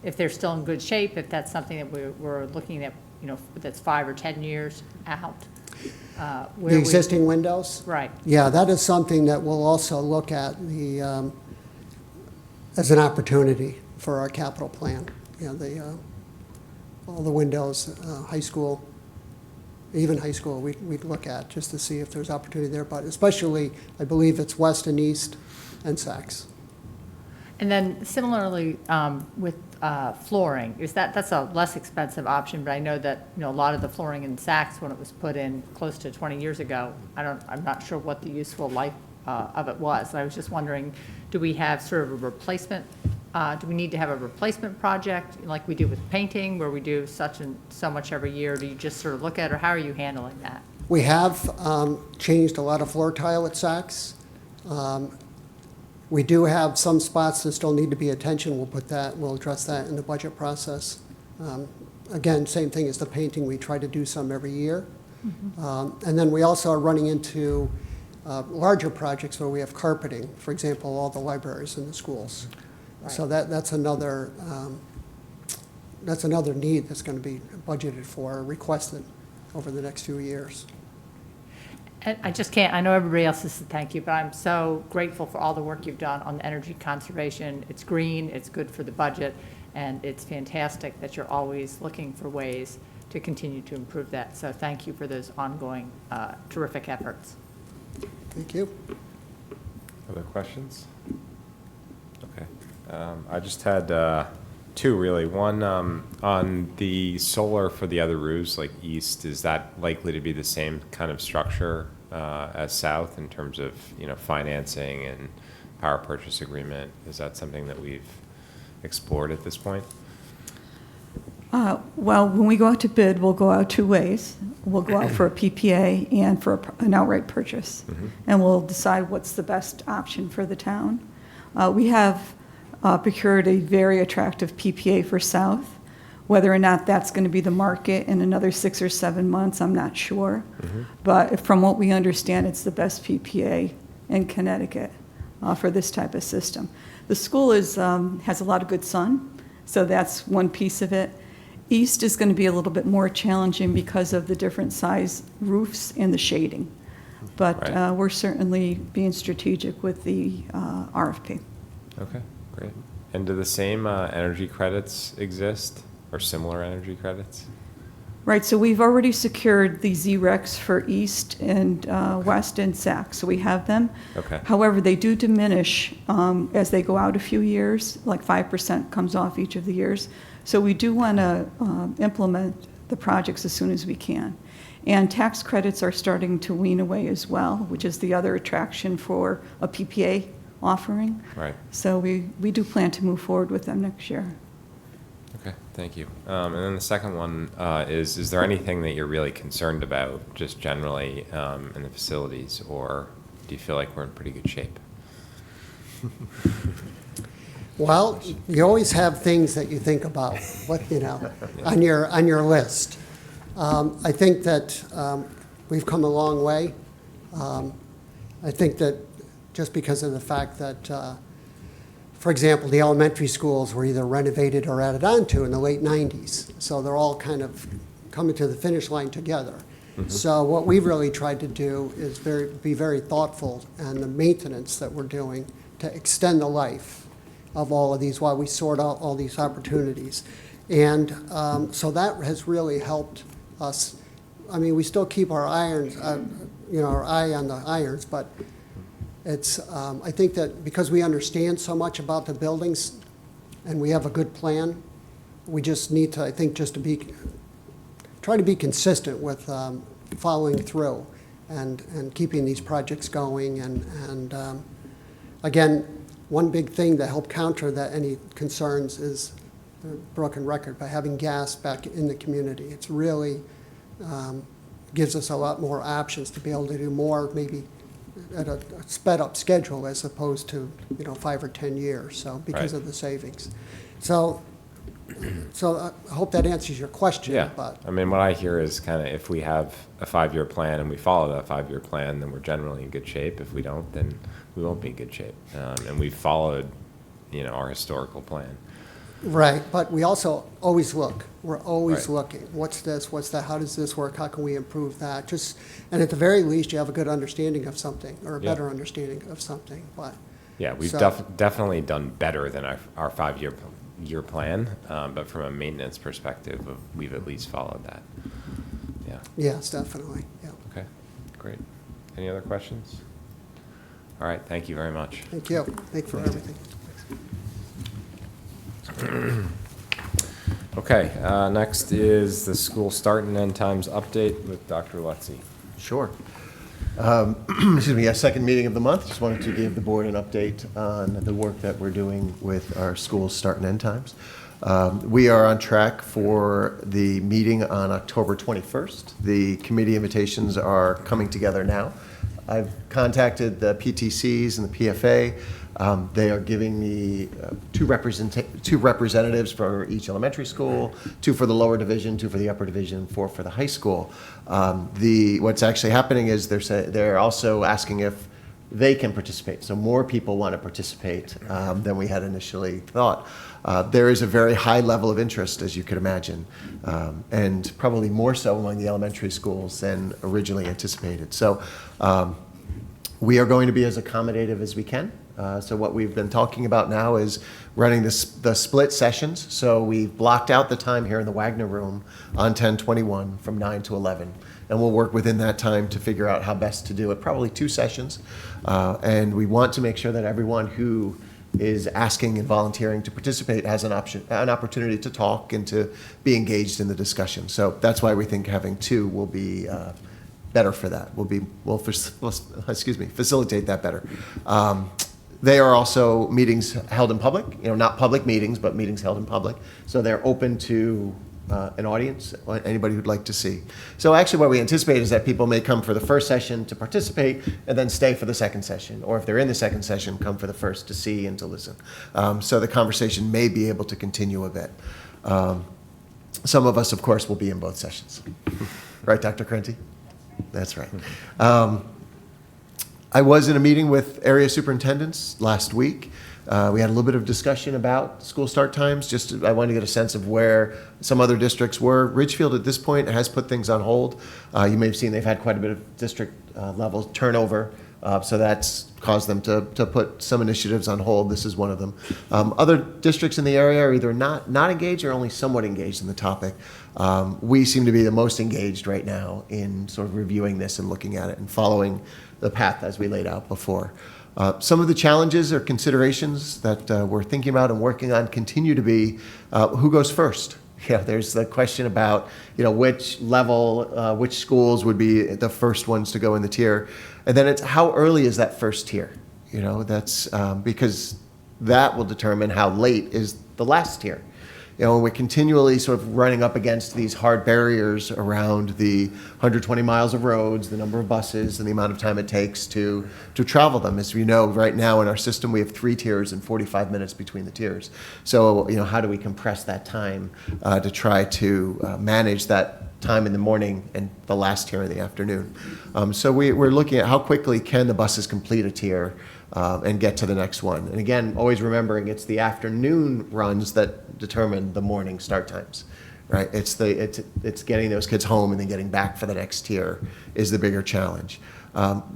If they're still in good shape, if that's something that we're looking at, that's 5 or 10 years out. The existing windows? Right. Yeah, that is something that we'll also look at as an opportunity for our capital plan. All the windows, high school, even high school, we'd look at just to see if there's opportunity there, but especially, I believe it's west and east and Saks. And then similarly with flooring, that's a less expensive option, but I know that, a lot of the flooring in Saks, when it was put in close to 20 years ago, I'm not sure what the useful life of it was. I was just wondering, do we have sort of a replacement, do we need to have a replacement project like we do with painting, where we do such and so much every year? Do you just sort of look at it, or how are you handling that? We have changed a lot of floor tile at Saks. We do have some spots that still need to be attention. We'll address that in the budget process. Again, same thing as the painting. We try to do some every year. And then we also are running into larger projects where we have carpeting, for example, all the libraries in the schools. Right. So that's another need that's going to be budgeted for, requested over the next few years. And I just can't, I know everybody else has said thank you, but I'm so grateful for all the work you've done on the energy conservation. It's green, it's good for the budget, and it's fantastic that you're always looking for ways to continue to improve that. So thank you for those ongoing terrific efforts. Thank you. Other questions? Okay. I just had two, really. One, on the solar for the other roofs, like east, is that likely to be the same kind of structure as south in terms of, financing and power purchase agreement? Is that something that we've explored at this point? Well, when we go out to bid, we'll go out two ways. We'll go out for a PPA and for an outright purchase. And we'll decide what's the best option for the town. We have procured a very attractive PPA for South. Whether or not that's going to be the market in another 6 or 7 months, I'm not sure. But from what we understand, it's the best PPA in Connecticut for this type of system. The school has a lot of good sun, so that's one piece of it. East is going to be a little bit more challenging because of the different size roofs and the shading. But Right. We're certainly being strategic with the RFP. Okay, great. And do the same energy credits exist, or similar energy credits? Right, so we've already secured the Z-Rex for East and West and Sac, so we have them. Okay. However, they do diminish as they go out a few years, like 5% comes off each of the years. So we do want to implement the projects as soon as we can. And tax credits are starting to wean away as well, which is the other attraction for a PPA offering. Right. So we do plan to move forward with them next year. Okay, thank you. And then the second one is there anything that you're really concerned about, just generally in the facilities, or do you feel like we're in pretty good shape? Well, you always have things that you think about, on your list. I think that we've come a long way. I think that just because of the fact that, for example, the elementary schools were either renovated or added onto in the late 90s. So they're all kind of coming to the finish line together. Mm-hmm. So what we've really tried to do is be very thoughtful in the maintenance that we're doing to extend the life of all of these while we sort out all these opportunities. And so that has really helped us. I mean, we still keep our irons, our eye on the irons, but it's, I think that because we understand so much about the buildings and we have a good plan, we just need to, I think, try to be consistent with following through and keeping these projects going. And again, one big thing to help counter any concerns is the broken record by having gas back in the community. It's really gives us a lot more options to be able to do more, maybe at a sped up schedule as opposed to 5 or 10 years. So because Right. of the savings, so I hope that answers your question. Yeah, But I mean, what I hear is kind of if we have a 5-year plan and we follow that 5-year plan, then we're generally in good shape. If we don't, then we won't be in good shape. And we've followed, our historical plan. right, but we also always look. We're always Right. looking. What's this? What's that? How does this work? How can we improve that? And at the very least, you have a good understanding of something or a Yeah. better understanding of something. But Yeah, we've So- definitely done better than our 5-year plan, but from a maintenance perspective, we've at least followed that. Yeah. yes, definitely. Yeah. Okay, great. Any other questions? All right, thank you very much. Thank you. Thank you for everything. Okay, next is the school start and end times update with Dr. Lutzy. Sure. Excuse me, second meeting of the month. Just wanted to give the board an update on the work that we're doing with our school start and end times. We are on track for the meeting on October 21st. The committee invitations are coming together now. I've contacted the PTCs and the PFA. They are giving me two representatives for each elementary school, 2 for the lower division, 2 for the upper division, 4 for the high school. What's actually happening is they're also asking if they can participate. So more people want to participate than we had initially thought. There is a very high level of interest, as you could imagine, and probably more so among the elementary schools than originally anticipated. So we are going to be as accommodative as we can. So what we've been talking about now is running the split sessions. So we've blocked out the time here in the Wagner Room on 10/21 from 9 to 11. And we'll work within that time to figure out how best to do it, probably 2 sessions. And we want to make sure that everyone who is asking and volunteering to participate has an opportunity to talk and to be engaged in the discussion. So that's why we think having 2 will be better for that. Will facilitate that better. They are also meetings held in public, not public meetings, but meetings held in public. So they're open to an audience, anybody who'd like to see. So actually what we anticipate is that people may come for the first session to participate and then stay for the second session. Or if they're in the second session, come for the first to see and to listen. So the conversation may be able to continue a bit. Some of us, of course, will be in both sessions. Right, Dr. Krenti? That's right. I was in a meeting with area superintendents last week. We had a little bit of discussion about school start times. I wanted to get a sense of where some other districts were. Ridgefield at this point has put things on hold. You may have seen they've had quite a bit of district level turnover. So that's caused them to put some initiatives on hold. This is one of them. Other districts in the area are either not engaged or only somewhat engaged in the topic. We seem to be the most engaged right now in sort of reviewing this and looking at it and following the path as we laid out before. Some of the challenges or considerations that we're thinking about and working on continue to be who goes first. Yeah, there's the question about which level, which schools would be the first ones to go in the tier, and then it's how early is that first tier. That's because that will determine how late is the last tier. we're continually sort of running up against these hard barriers around the 120 miles of roads, the number of buses, and the amount of time it takes to travel them. As we know, right now in our system, we have 3 tiers and 45 minutes between the tiers. So, how do we compress that time to try to manage that time in the morning and the last tier in the afternoon? So we're looking at how quickly can the buses complete a tier and get to the next one. And again, always remembering it's the afternoon runs that determine the morning start times, right? It's getting those kids home and then getting back for the next tier is the bigger challenge.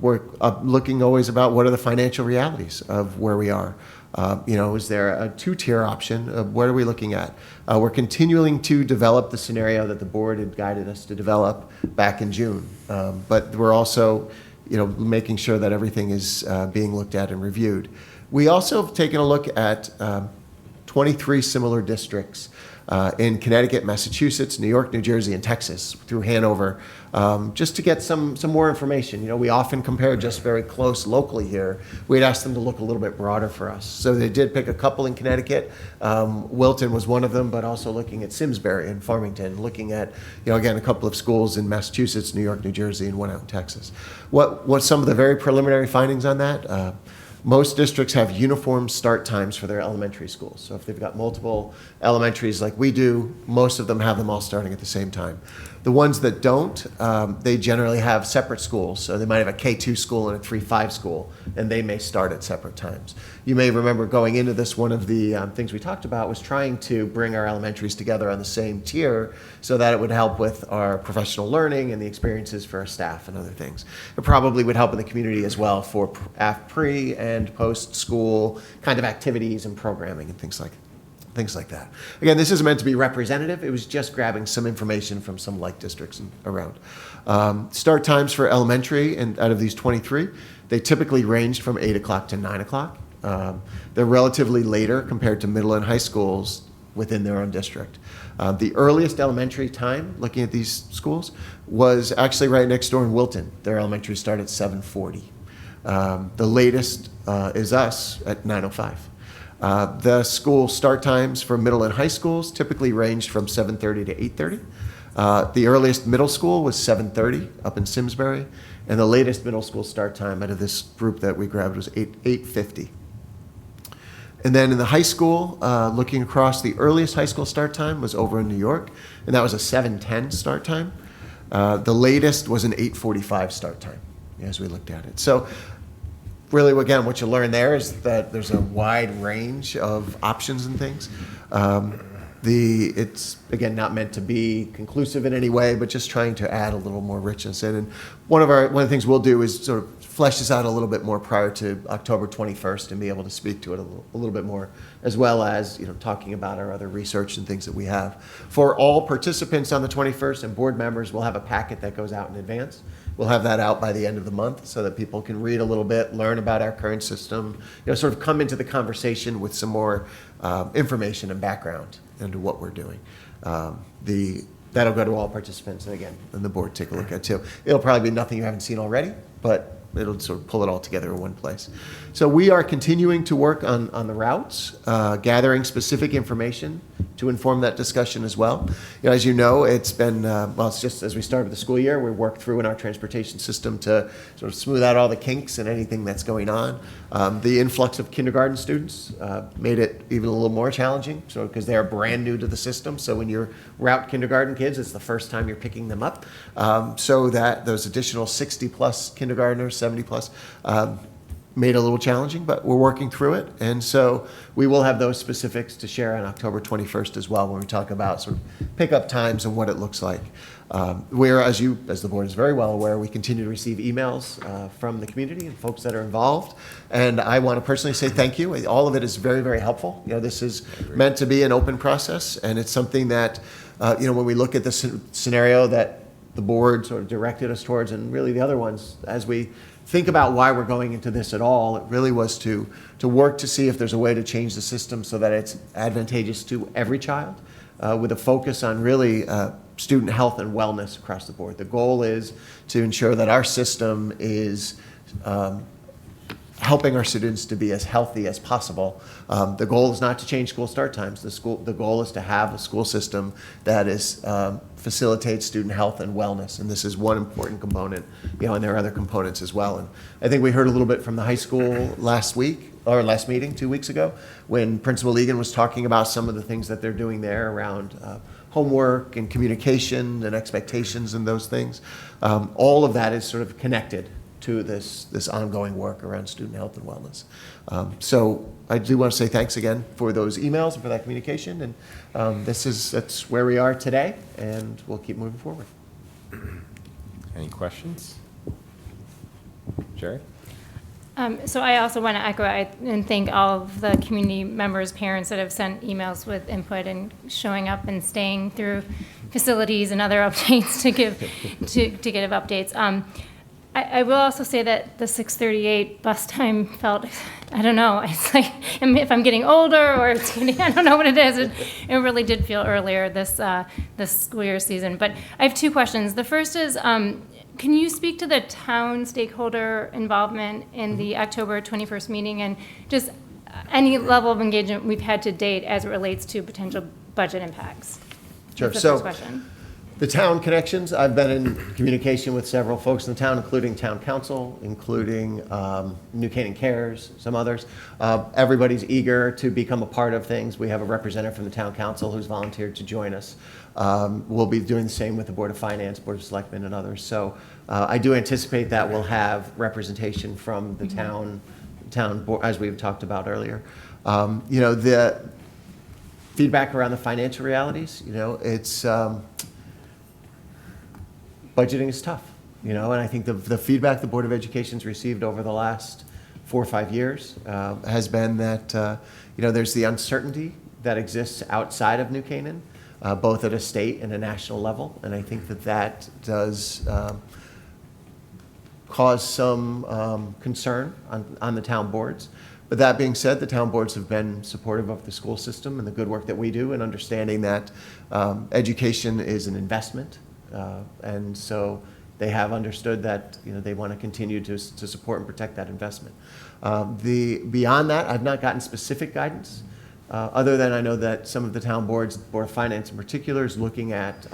We're looking always about what are the financial realities of where we are. Is there a 2-tier option? What are we looking at? We're continuing to develop the scenario that the board had guided us to develop back in June. But we're also, making sure that everything is being looked at and reviewed. We also have taken a look at 23 similar districts in Connecticut, Massachusetts, New York, New Jersey, and Texas through Hanover, just to get some more information. We often compare just very close locally here. We'd asked them to look a little bit broader for us. So they did pick a couple in Connecticut. Wilton was one of them, but also looking at Simsbury and Farmington, looking at, again, a couple of schools in Massachusetts, New York, New Jersey, and one out in Texas. What's some of the very preliminary findings on that? Most districts have uniform start times for their elementary schools. So if they've got multiple elementaries like we do, most of them have them all starting at the same time. The ones that don't, they generally have separate schools. So they might have a K2 school and a 3-5 school, and they may start at separate times. You may remember going into this, one of the things we talked about was trying to bring our elementaries together on the same tier so that it would help with our professional learning and the experiences for our staff and other things. It probably would help in the community as well for pre and post-school kind of activities and programming and things like that. Again, this isn't meant to be representative. It was just grabbing some information from some like districts around. Start times for elementary, and out of these 23, they typically ranged from 8 o'clock to 9 o'clock. They're relatively later compared to middle and high schools within their own district. The earliest elementary time, looking at these schools, was actually right next door in Wilton. Their elementary started at 7:40. The latest is us at 9:05. The school start times for middle and high schools typically ranged from 7:30 to 8:30. The earliest middle school was 7:30 up in Simsbury, and the latest middle school start time out of this group that we grabbed was 8:50. And then in the high school, looking across, the earliest high school start time was over in New York, and that was a 7:10 start time. The latest was an 8:45 start time as we looked at it. So really, again, what you learn there is that there's a wide range of options and things. It's, again, not meant to be conclusive in any way, but just trying to add a little more richness in. And one of the things we'll do is sort of flesh this out a little bit more prior to October 21st and be able to speak to it a little bit more, as well as talking about our other research and things that we have. For all participants on the 21st and board members, we'll have a packet that goes out in advance. We'll have that out by the end of the month so that people can read a little bit, learn about our current system, sort of come into the conversation with some more information and background into what we're doing. That'll go to all participants, and again, and the board take a look at too. It'll probably be nothing you haven't seen already, but it'll sort of pull it all together in one place. So we are continuing to work on the routes, gathering specific information to inform that discussion as well. As you know, it's been, it's just as we started the school year, we worked through in our transportation system to sort of smooth out all the kinks and anything that's going on. The influx of kindergarten students made it even a little more challenging, because they are brand new to the system. So when you route kindergarten kids, it's the first time you're picking them up. So that those additional 60 plus kindergartners, 70 plus, made it a little challenging, but we're working through it. And so we will have those specifics to share on October 21st as well when we talk about sort of pickup times and what it looks like. Where, as the board is very well aware, we continue to receive emails from the community and folks that are involved. And I want to personally say thank you. All of it is very, very helpful. This is meant to be an open process, and it's something that, when we look at the scenario that the board sort of directed us towards, and really the other ones, as we think about why we're going into this at all, it really was to work to see if there's a way to change the system so that it's advantageous to every child, with a focus on really student health and wellness across the board. The goal is to ensure that our system is helping our students to be as healthy as possible. The goal is not to change school start times. The goal is to have a school system that is facilitates student health and wellness, and this is one important component, and there are other components as well. And I think we heard a little bit from the high school last meeting 2 weeks ago, when Principal Egan was talking about some of the things that they're doing there around homework and communication and expectations and those things. All of that is sort of connected to this ongoing work around student health and wellness. So I do want to say thanks again for those emails and for that communication. And that's where we are today, and we'll keep moving forward. Any questions? Jerry? So I also want to echo and thank all of the community members, parents that have sent emails with input and showing up and staying through facilities and other updates to give updates. I will also say that the 6:38 bus time felt, I don't know, it's like if I'm getting older or it's getting, I don't know what it is. It really did feel earlier this school year season. But I have two questions. The first is, can you speak to the town stakeholder involvement in the October 21st meeting and just any level of engagement we've had to date as it relates to potential budget impacts? Sure. That's the first question. The town connections, I've been in communication with several folks in the town, including town council, including New Canaan Cares, some others. Everybody's eager to become a part of things. We have a representative from the town council who's volunteered to join us. We'll be doing the same with the Board of Finance, Board of Selectmen, and others. So I do anticipate that we'll have representation from the town board, as we've talked about earlier. The feedback around the financial realities, it's budgeting is tough, and I think the feedback the Board of Education's received over the last 4 or 5 years has been that, there's the uncertainty that exists outside of New Canaan, both at a state and a national level, and I think that does cause some concern on the town boards. But that being said, the town boards have been supportive of the school system and the good work that we do, and understanding that education is an investment. And so they have understood that they want to continue to support and protect that investment. Beyond that, I've not gotten specific guidance, other than I know that some of the town boards, Board of Finance in particular, is looking at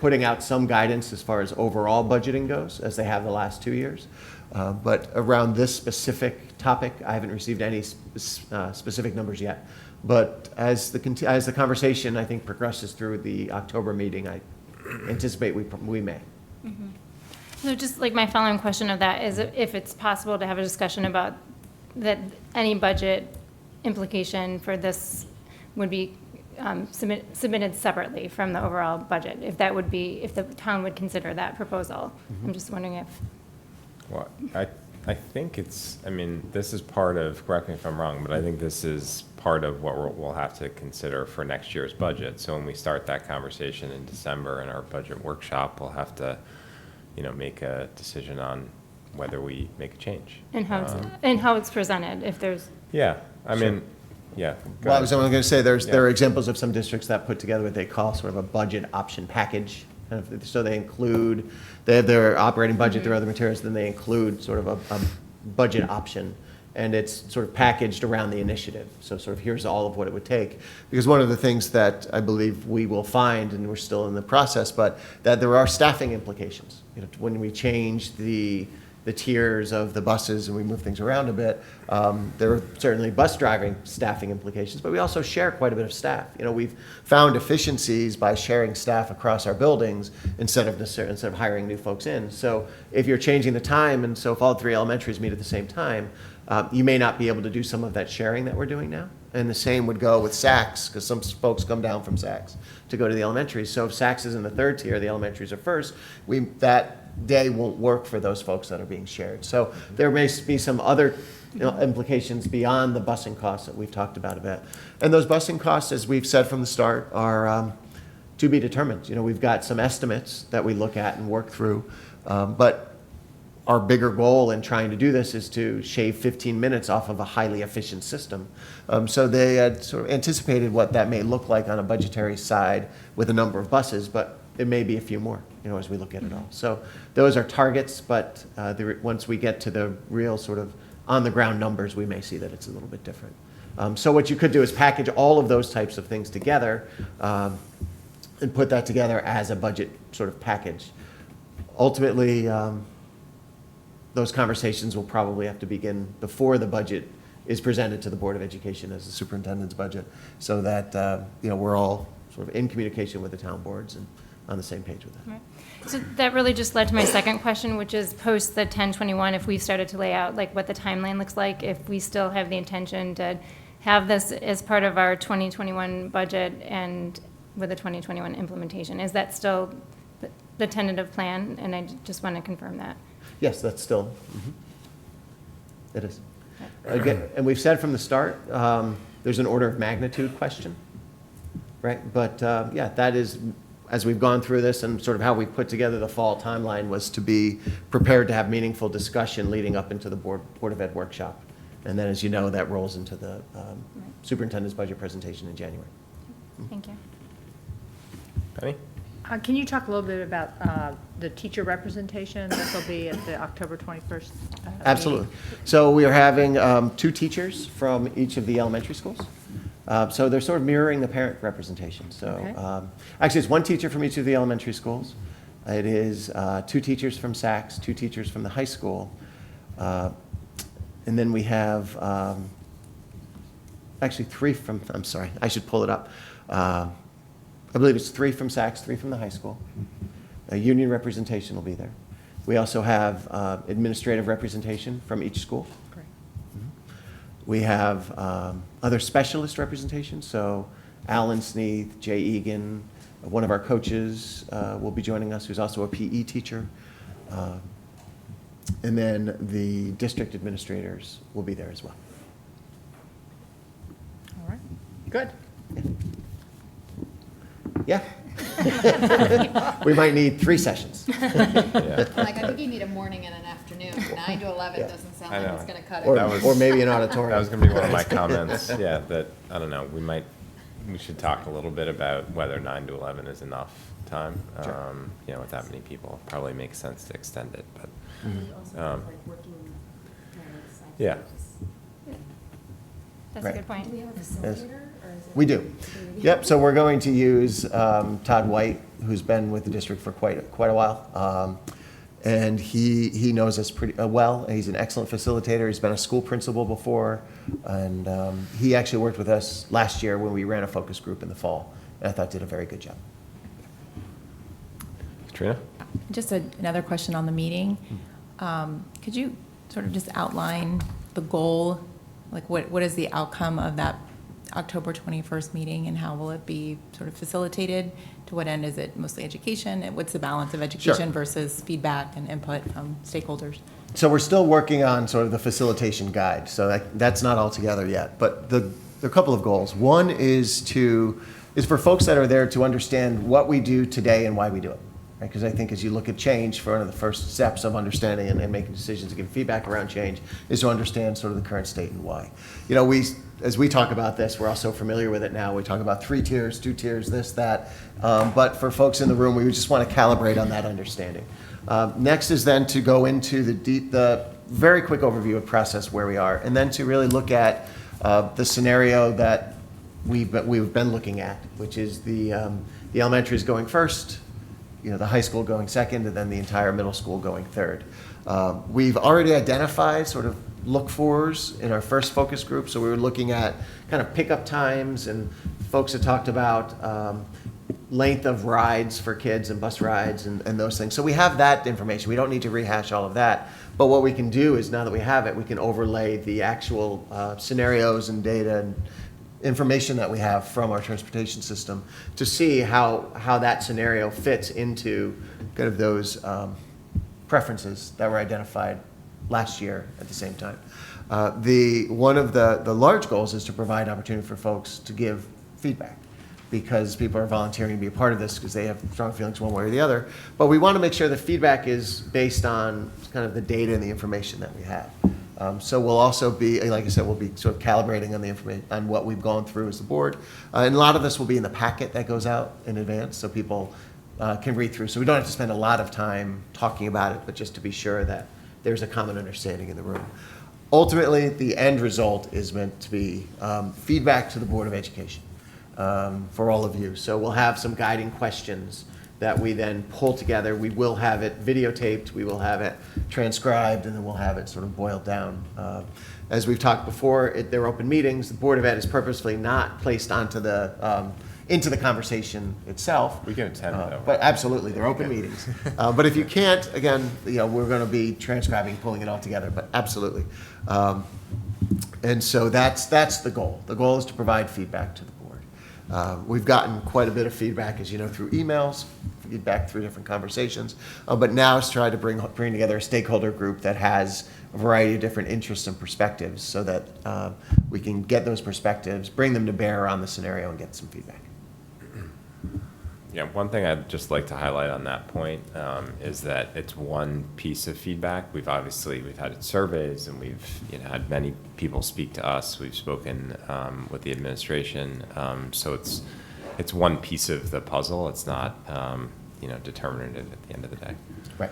putting out some guidance as far as overall budgeting goes, as they have the last 2 years. But around this specific topic, I haven't received any specific numbers yet. But as the conversation, I think, progresses through the October meeting, I anticipate we may. Mm-hmm. So just like my following question of that is if it's possible to have a discussion about that any budget implication for this would be submitted separately from the overall budget, if the town would consider that proposal. Mm-hmm. I'm just wondering if. Well, I think this is part of, correct me if I'm wrong, but I think this is part of what we'll have to consider for next year's budget. So when we start that conversation in December in our budget workshop, we'll have to, make a decision on whether we make a change. And how it's presented, if there's. Yeah, Sure. Yeah. Well, I was only going to say there are examples of some districts that put together what they call sort of a budget option package. So they have their operating budget, their other materials, then they include sort of a budget option, and it's sort of packaged around the initiative. So sort of here's all of what it would take. Because one of the things that I believe we will find, and we're still in the process, but that there are staffing implications. When we change the tiers of the buses and we move things around a bit, there are certainly bus driving staffing implications, but we also share quite a bit of staff. We've found efficiencies by sharing staff across our buildings instead of hiring new folks in. So if you're changing the time, and so if all 3 elementaries meet at the same time, you may not be able to do some of that sharing that we're doing now. And the same would go with SACs, because some folks come down from SACs to go to the elementaries. So if SACs is in the 3rd tier, the elementaries are first, that day won't work for those folks that are being shared. So there may be some other implications beyond the busing costs that we've talked about a bit. And those busing costs, as we've said from the start, are to be determined. We've got some estimates that we look at and work through, but our bigger goal in trying to do this is to shave 15 minutes off of a highly efficient system. So they had sort of anticipated what that may look like on a budgetary side with a number of buses, but it may be a few more, as we look at it all. So those are targets, but once we get to the real sort of on-the-ground numbers, we may see that it's a little bit different. So what you could do is package all of those types of things together and put that together as a budget sort of package. Ultimately, those conversations will probably have to begin before the budget is presented to the Board of Education as the superintendent's budget, so that we're all sort of in communication with the town boards and on the same page with that. Right. So that really just led to my second question, which is post the 1021, if we've started to lay out like what the timeline looks like, if we still have the intention to have this as part of our 2021 budget and with the 2021 implementation. Is that still the tentative plan? And I just want to confirm that. Yes, that's still, it is. Again, and we've said from the start, there's an order of magnitude question, right? But yeah, that is, as we've gone through this and sort of how we put together the fall timeline, was to be prepared to have meaningful discussion leading up into the Board of Ed workshop. And then, as you know, that rolls into the superintendent's budget presentation in January. Thank you. Penny? Can you talk a little bit about the teacher representation that will be at the October 21st? Absolutely. So we are having 2 teachers from each of the elementary schools. So they're sort of mirroring the parent representation. So Okay. Actually, it's 1 teacher from each of the elementary schools. It is 2 teachers from Saks, 2 teachers from the high school. And then we have actually 3 from, I'm sorry, I should pull it up. I believe it's 3 from Saks, 3 from the high school. A union representation will be there. We also have administrative representation from each school. Great. We have other specialist representation, so Alan Sneath, Jay Egan, one of our coaches will be joining us, who's also a PE teacher. And then the district administrators will be there as well. All right. Good. Yeah. We might need 3 sessions. Yeah. Like, I think you need a morning and an afternoon. 9 to 11 doesn't sound I like know. it's going to cut it. Or maybe an auditorium. That was going to be one of my comments, yeah, that, I don't know, we should talk a little bit about whether 9 to 11 is enough time. Sure. With that many people, it probably makes sense to extend it, but, yeah. That's Right. a good point. Yes. We do. Yep, so we're going to use Todd White, who's been with the district for quite a while. And he knows us pretty well. He's an excellent facilitator. He's been a school principal before. And he actually worked with us last year when we ran a focus group in the fall. And I thought did a very good job. Katrina? Just another question on the meeting. Could you sort of just outline the goal? Like what is the outcome of that October 21st meeting, and how will it be sort of facilitated? To what end? Is it mostly education? And what's the balance of education Sure. versus feedback and input from stakeholders? So we're still working on sort of the facilitation guide. So that's not all together yet. But there are a couple of goals. One is for folks that are there to understand what we do today and why we do it. Because I think as you look at change, one of the first steps of understanding and making decisions and giving feedback around change is to understand sort of the current state and why. As we talk about this, we're all so familiar with it now. We talk about 3 tiers, 2 tiers, this, that. But for folks in the room, we just want to calibrate on that understanding. Next is then to go into the very quick overview of process where we are, and then to really look at the scenario that we've been looking at, which is the elementary is going first, the high school going second, and then the entire middle school going third. We've already identified sort of look-fors in our first focus group, so we were looking at kind of pickup times, and folks had talked about length of rides for kids and bus rides and those things. So we have that information. We don't need to rehash all of that. But what we can do is, now that we have it, we can overlay the actual scenarios and data and information that we have from our transportation system to see how that scenario fits into kind of those preferences that were identified last year at the same time. One of the large goals is to provide opportunity for folks to give feedback, because people are volunteering to be a part of this because they have strong feelings one way or the other. But we want to make sure the feedback is based on kind of the data and the information that we have. So we'll also be, like I said, we'll be sort of calibrating on the information, on what we've gone through as the board. And a lot of this will be in the packet that goes out in advance, so people can read through. So we don't have to spend a lot of time talking about it, but just to be sure that there's a common understanding in the room. ultimately, the end result is meant to be feedback to the Board of Education for all of you. So we'll have some guiding questions that we then pull together. We will have it videotaped, we will have it transcribed, and then we'll have it sort of boiled down. As we've talked before, they're open meetings. The Board of Ed is purposefully not placed onto the into the conversation itself. We can attend though. But absolutely, they're open meetings. But if you can't, again, we're going to be transcribing, pulling it all together. But absolutely, and so that's the goal. The goal is to provide feedback to the board. We've gotten quite a bit of feedback, as you know, through emails, feedback through different conversations. But now it's trying to bring together a stakeholder group that has a variety of different interests and perspectives, so that we can get those perspectives, bring them to bear on the scenario, and get some feedback. Yeah, one thing I'd just like to highlight on that point is that it's one piece of feedback. We've had surveys, and we've had many people speak to us. We've spoken with the administration, so it's one piece of the puzzle. It's not determinative at the end of the day. Right.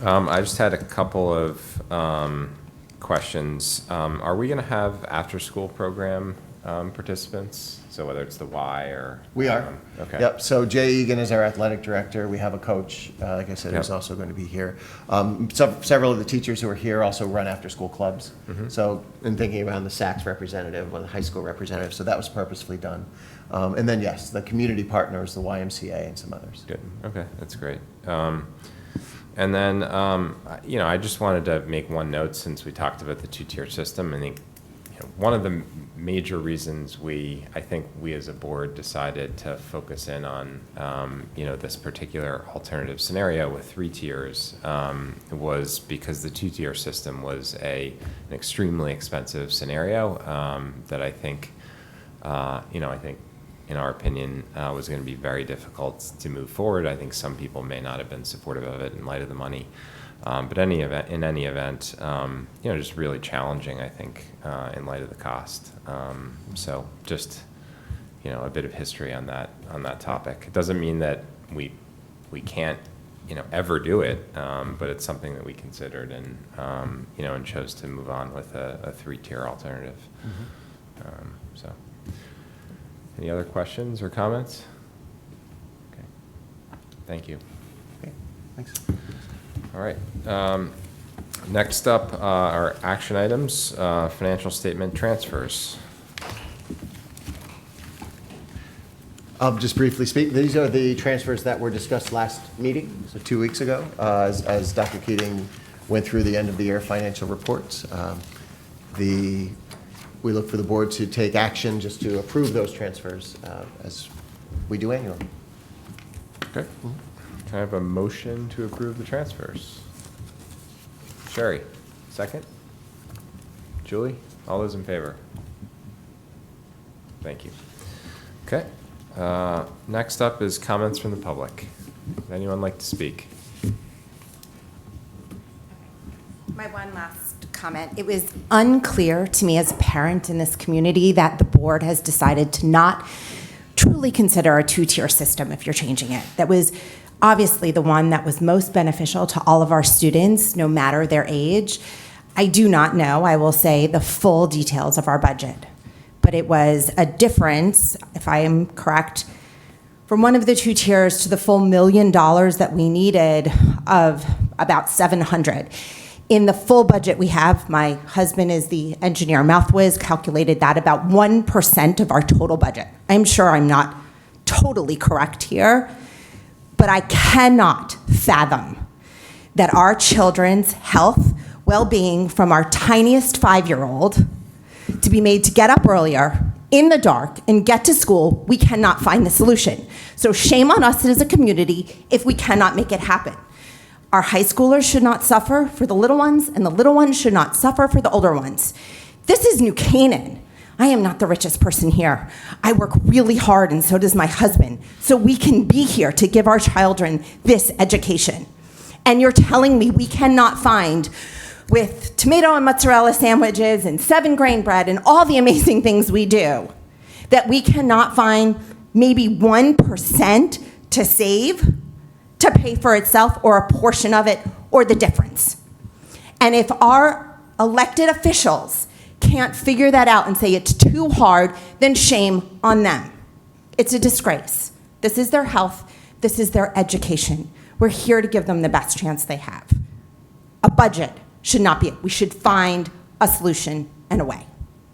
I just had a couple of questions. Are we going to have after-school program participants? So whether it's the Y or... We are. Okay. Yep. So Jay Egan is our athletic director. We have a coach, like I said, who's also going to be here. Several of the teachers who are here also run after-school clubs. Mm-hmm. So in thinking about the SACS representative or the high school representative, so that was purposefully done. And then, yes, the community partners, the YMCA, and some others. Good. Okay, that's great. And then, I just wanted to make one note since we talked about the two-tier system. I think one of the major reasons I think we as a board decided to focus in on, this particular alternative scenario with 3 tiers was because the two-tier system was an extremely expensive scenario that I think, in our opinion, was going to be very difficult to move forward. I think some people may not have been supportive of it in light of the money. But in any event, just really challenging, I think, in light of the cost. So just, a bit of history on that topic. It doesn't mean that we can't, ever do it, but it's something that we considered and, and chose to move on with a 3-tier alternative. Mm-hmm. Any other questions or comments? Okay. Thank you. Okay. Thanks. All right. Next up are action items, financial statement transfers. I'll just briefly speak. These are the transfers that were discussed last meeting, so 2 weeks ago, as Dr. Keating went through the end of the year financial reports. We look for the board to take action just to approve those transfers as we do annually. Okay. Mm-hmm. Can I have a motion to approve the transfers? Sherry, second? Julie, all those in favor? Thank you. Okay. Next up is comments from the public. Would anyone like to speak? My one last comment. It was unclear to me as a parent in this community that the board has decided to not truly consider a 2-tier system if you're changing it. That was obviously the one that was most beneficial to all of our students, no matter their age. I do not know, I will say, the full details of our budget, but it was a difference, if I am correct, from one of the 2 tiers to the full $1 million that we needed of about 700. In the full budget we have, my husband is the engineer, mouthwiz, calculated that about 1% of our total budget. I'm sure I'm not totally correct here, but I cannot fathom that our children's health, well-being, from our tiniest 5-year-old to be made to get up earlier in the dark and get to school, we cannot find the solution. So shame on us as a community if we cannot make it happen. Our high schoolers should not suffer for the little ones, and the little ones should not suffer for the older ones. This is New Canaan. I am not the richest person here. I work really hard, and so does my husband, so we can be here to give our children this education. And you're telling me we cannot find, with tomato and mozzarella sandwiches and 7-grain bread and all the amazing things we do, that we cannot find maybe 1% to save to pay for itself, or a portion of it, or the difference. And if our elected officials can't figure that out and say it's too hard, then shame on them. It's a disgrace. This is their health. This is their education. We're here to give them the best chance they have. A budget should not be it. We should find a solution and a way.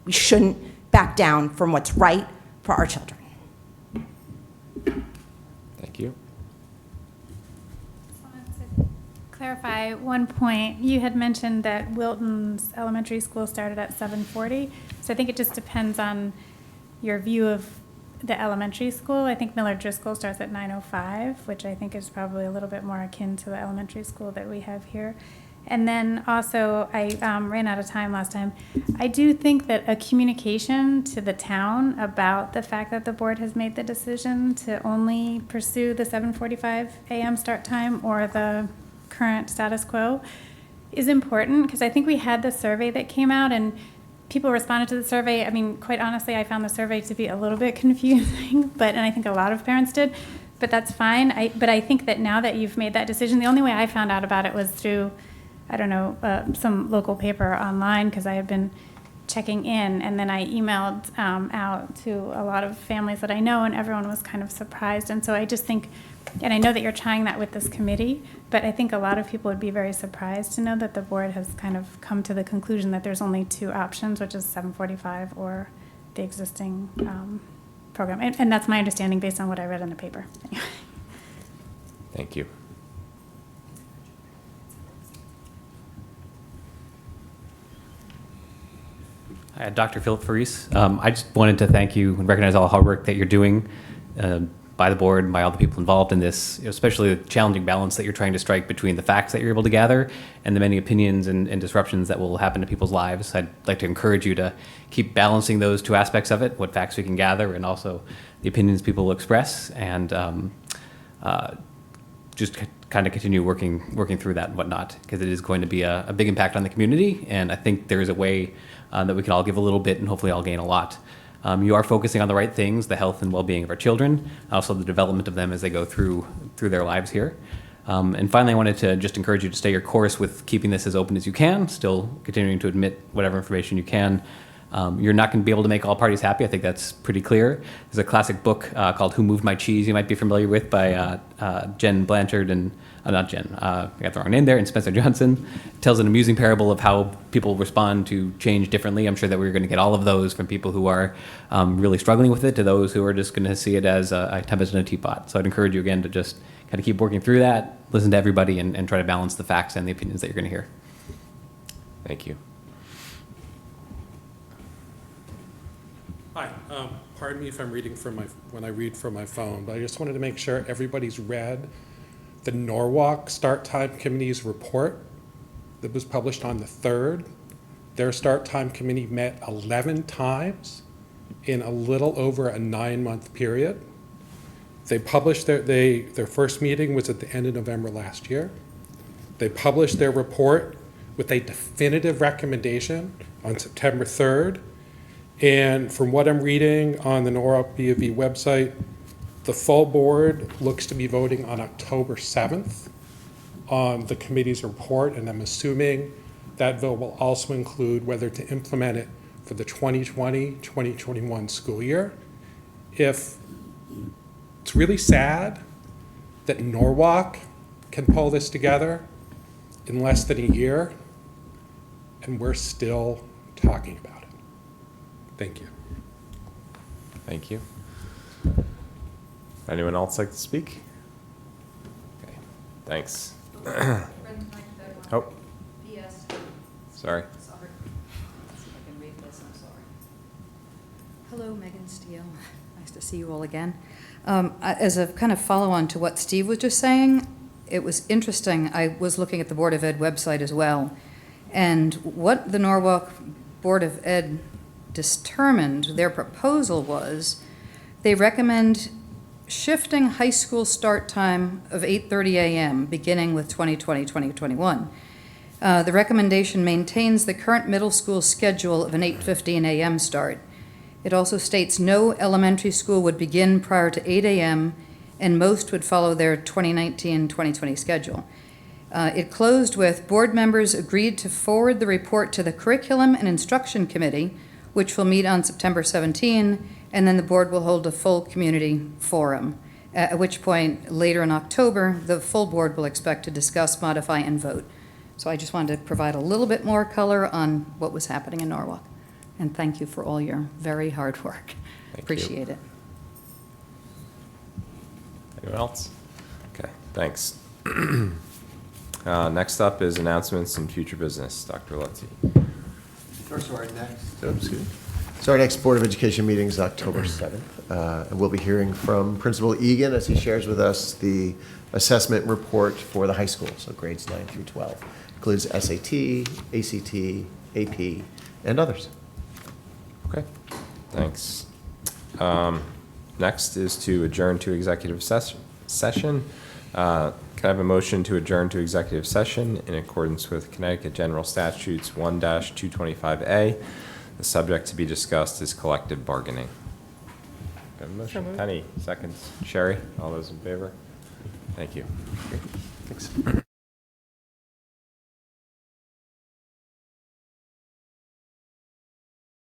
We shouldn't back down from what's right for our children. Thank you. Clarify one point. You had mentioned that Wilton's elementary school started at 7:40. So I think it just depends on your view of the elementary school. I think Miller Driscoll starts at 9:05, which I think is probably a little bit more akin to the elementary school that we have here. And then also, I ran out of time last time. I do think that a communication to the town about the fact that the board has made the decision to only pursue the 7:45 a.m. start time or the current status quo is important, because I think we had the survey that came out and people responded to the survey. I mean, quite honestly, I found the survey to be a little bit confusing, and I think a lot of parents did, but that's fine. But I think that now that you've made that decision, the only way I found out about it was through, I don't know, some local paper online, because I had been checking in, and then I emailed out to a lot of families that I know, and everyone was kind of surprised. And so I just think, and I know that you're trying that with this committee, but I think a lot of people would be very surprised to know that the board has kind of come to the conclusion that there's only two options, which is 7:45 or the existing program. And that's my understanding based on what I read in the paper. Thank you. Hi, Dr. Philip Faris. I just wanted to thank you and recognize all the hard work that you're doing by the board and by all the people involved in this, especially the challenging balance that you're trying to strike between the facts that you're able to gather and the many opinions and disruptions that will happen to people's lives. I'd like to encourage you to keep balancing those two aspects of it, what facts we can gather and also the opinions people will express, and just kind of continue working through that and whatnot, because it is going to be a big impact on the community, and I think there is a way that we can all give a little bit and hopefully all gain a lot. You are focusing on the right things, the health and well-being of our children, also the development of them as they go through their lives here. And finally, I wanted to just encourage you to stay your course with keeping this as open as you can, still continuing to admit whatever information you can. You're not going to be able to make all parties happy. I think that's pretty clear. There's a classic book called Who Moved My Cheese you might be familiar with by Jen Blanchard and, not Jen, I got the wrong name there, and Spencer Johnson. It tells an amusing parable of how people respond to change differently. I'm sure that we're going to get all of those from people who are really struggling with it to those who are just going to see it as a tempest in a teapot. So I'd encourage you again to just kind of keep working through that, listen to everybody, and try to balance the facts and the opinions that you're going to hear. Thank you. Hi, pardon me if I'm reading when I read from my phone, but I just wanted to make sure everybody's read the Norwalk Start Time Committee's report that was published on the 3rd. Their Start Time Committee met 11 times in a little over a 9-month period. They published their first meeting was at the end of November last year. They published their report with a definitive recommendation on September 3rd. And from what I'm reading on the Norwalk BOV website, the full board looks to be voting on October 7th on the committee's report, and I'm assuming that vote will also include whether to implement it for the 2020-2021 school year. It's really sad that Norwalk can pull this together in less than a year, and we're still talking about it. Thank you. Thank you. Anyone else like to speak? Okay, thanks. Oh, sorry. Hello, Megan Steele. Nice to see you all again. As a kind of follow-on to what Steve was just saying, it was interesting. I was looking at the Board of Ed website as well, and what the Norwalk Board of Ed determined, their proposal was, they recommend shifting high school start time of 8:30 a.m., beginning with 2020-2021. The recommendation maintains the current middle school schedule of an 8:15 a.m. start. It also states no elementary school would begin prior to 8 a.m., and most would follow their 2019-2020 schedule. It closed with, "Board members agreed to forward the report to the Curriculum and Instruction Committee, which will meet on September 17, and then the board will hold a full community forum, at which point, later in October, the full board will expect to discuss, modify, and vote." So I just wanted to provide a little bit more color on what was happening in Norwalk. And thank you for all your very hard work. Appreciate it. Anyone else? Okay, thanks. Next up is announcements and future business. Dr. Lutzi. So our next Board of Education meeting is October 7th. And we'll be hearing from Principal Egan as he shares with us the assessment report for the high school, so grades 9 through 12. Includes SAT, ACT, AP, and others. Okay, thanks. Next is to adjourn to executive session. Can I have a motion to adjourn to executive session in accordance with Connecticut General Statutes 1-225A? The subject to be discussed is collective bargaining. Can I have a motion? So moved. Penny, seconds. Sherry, all those in favor? Thank you. Thanks.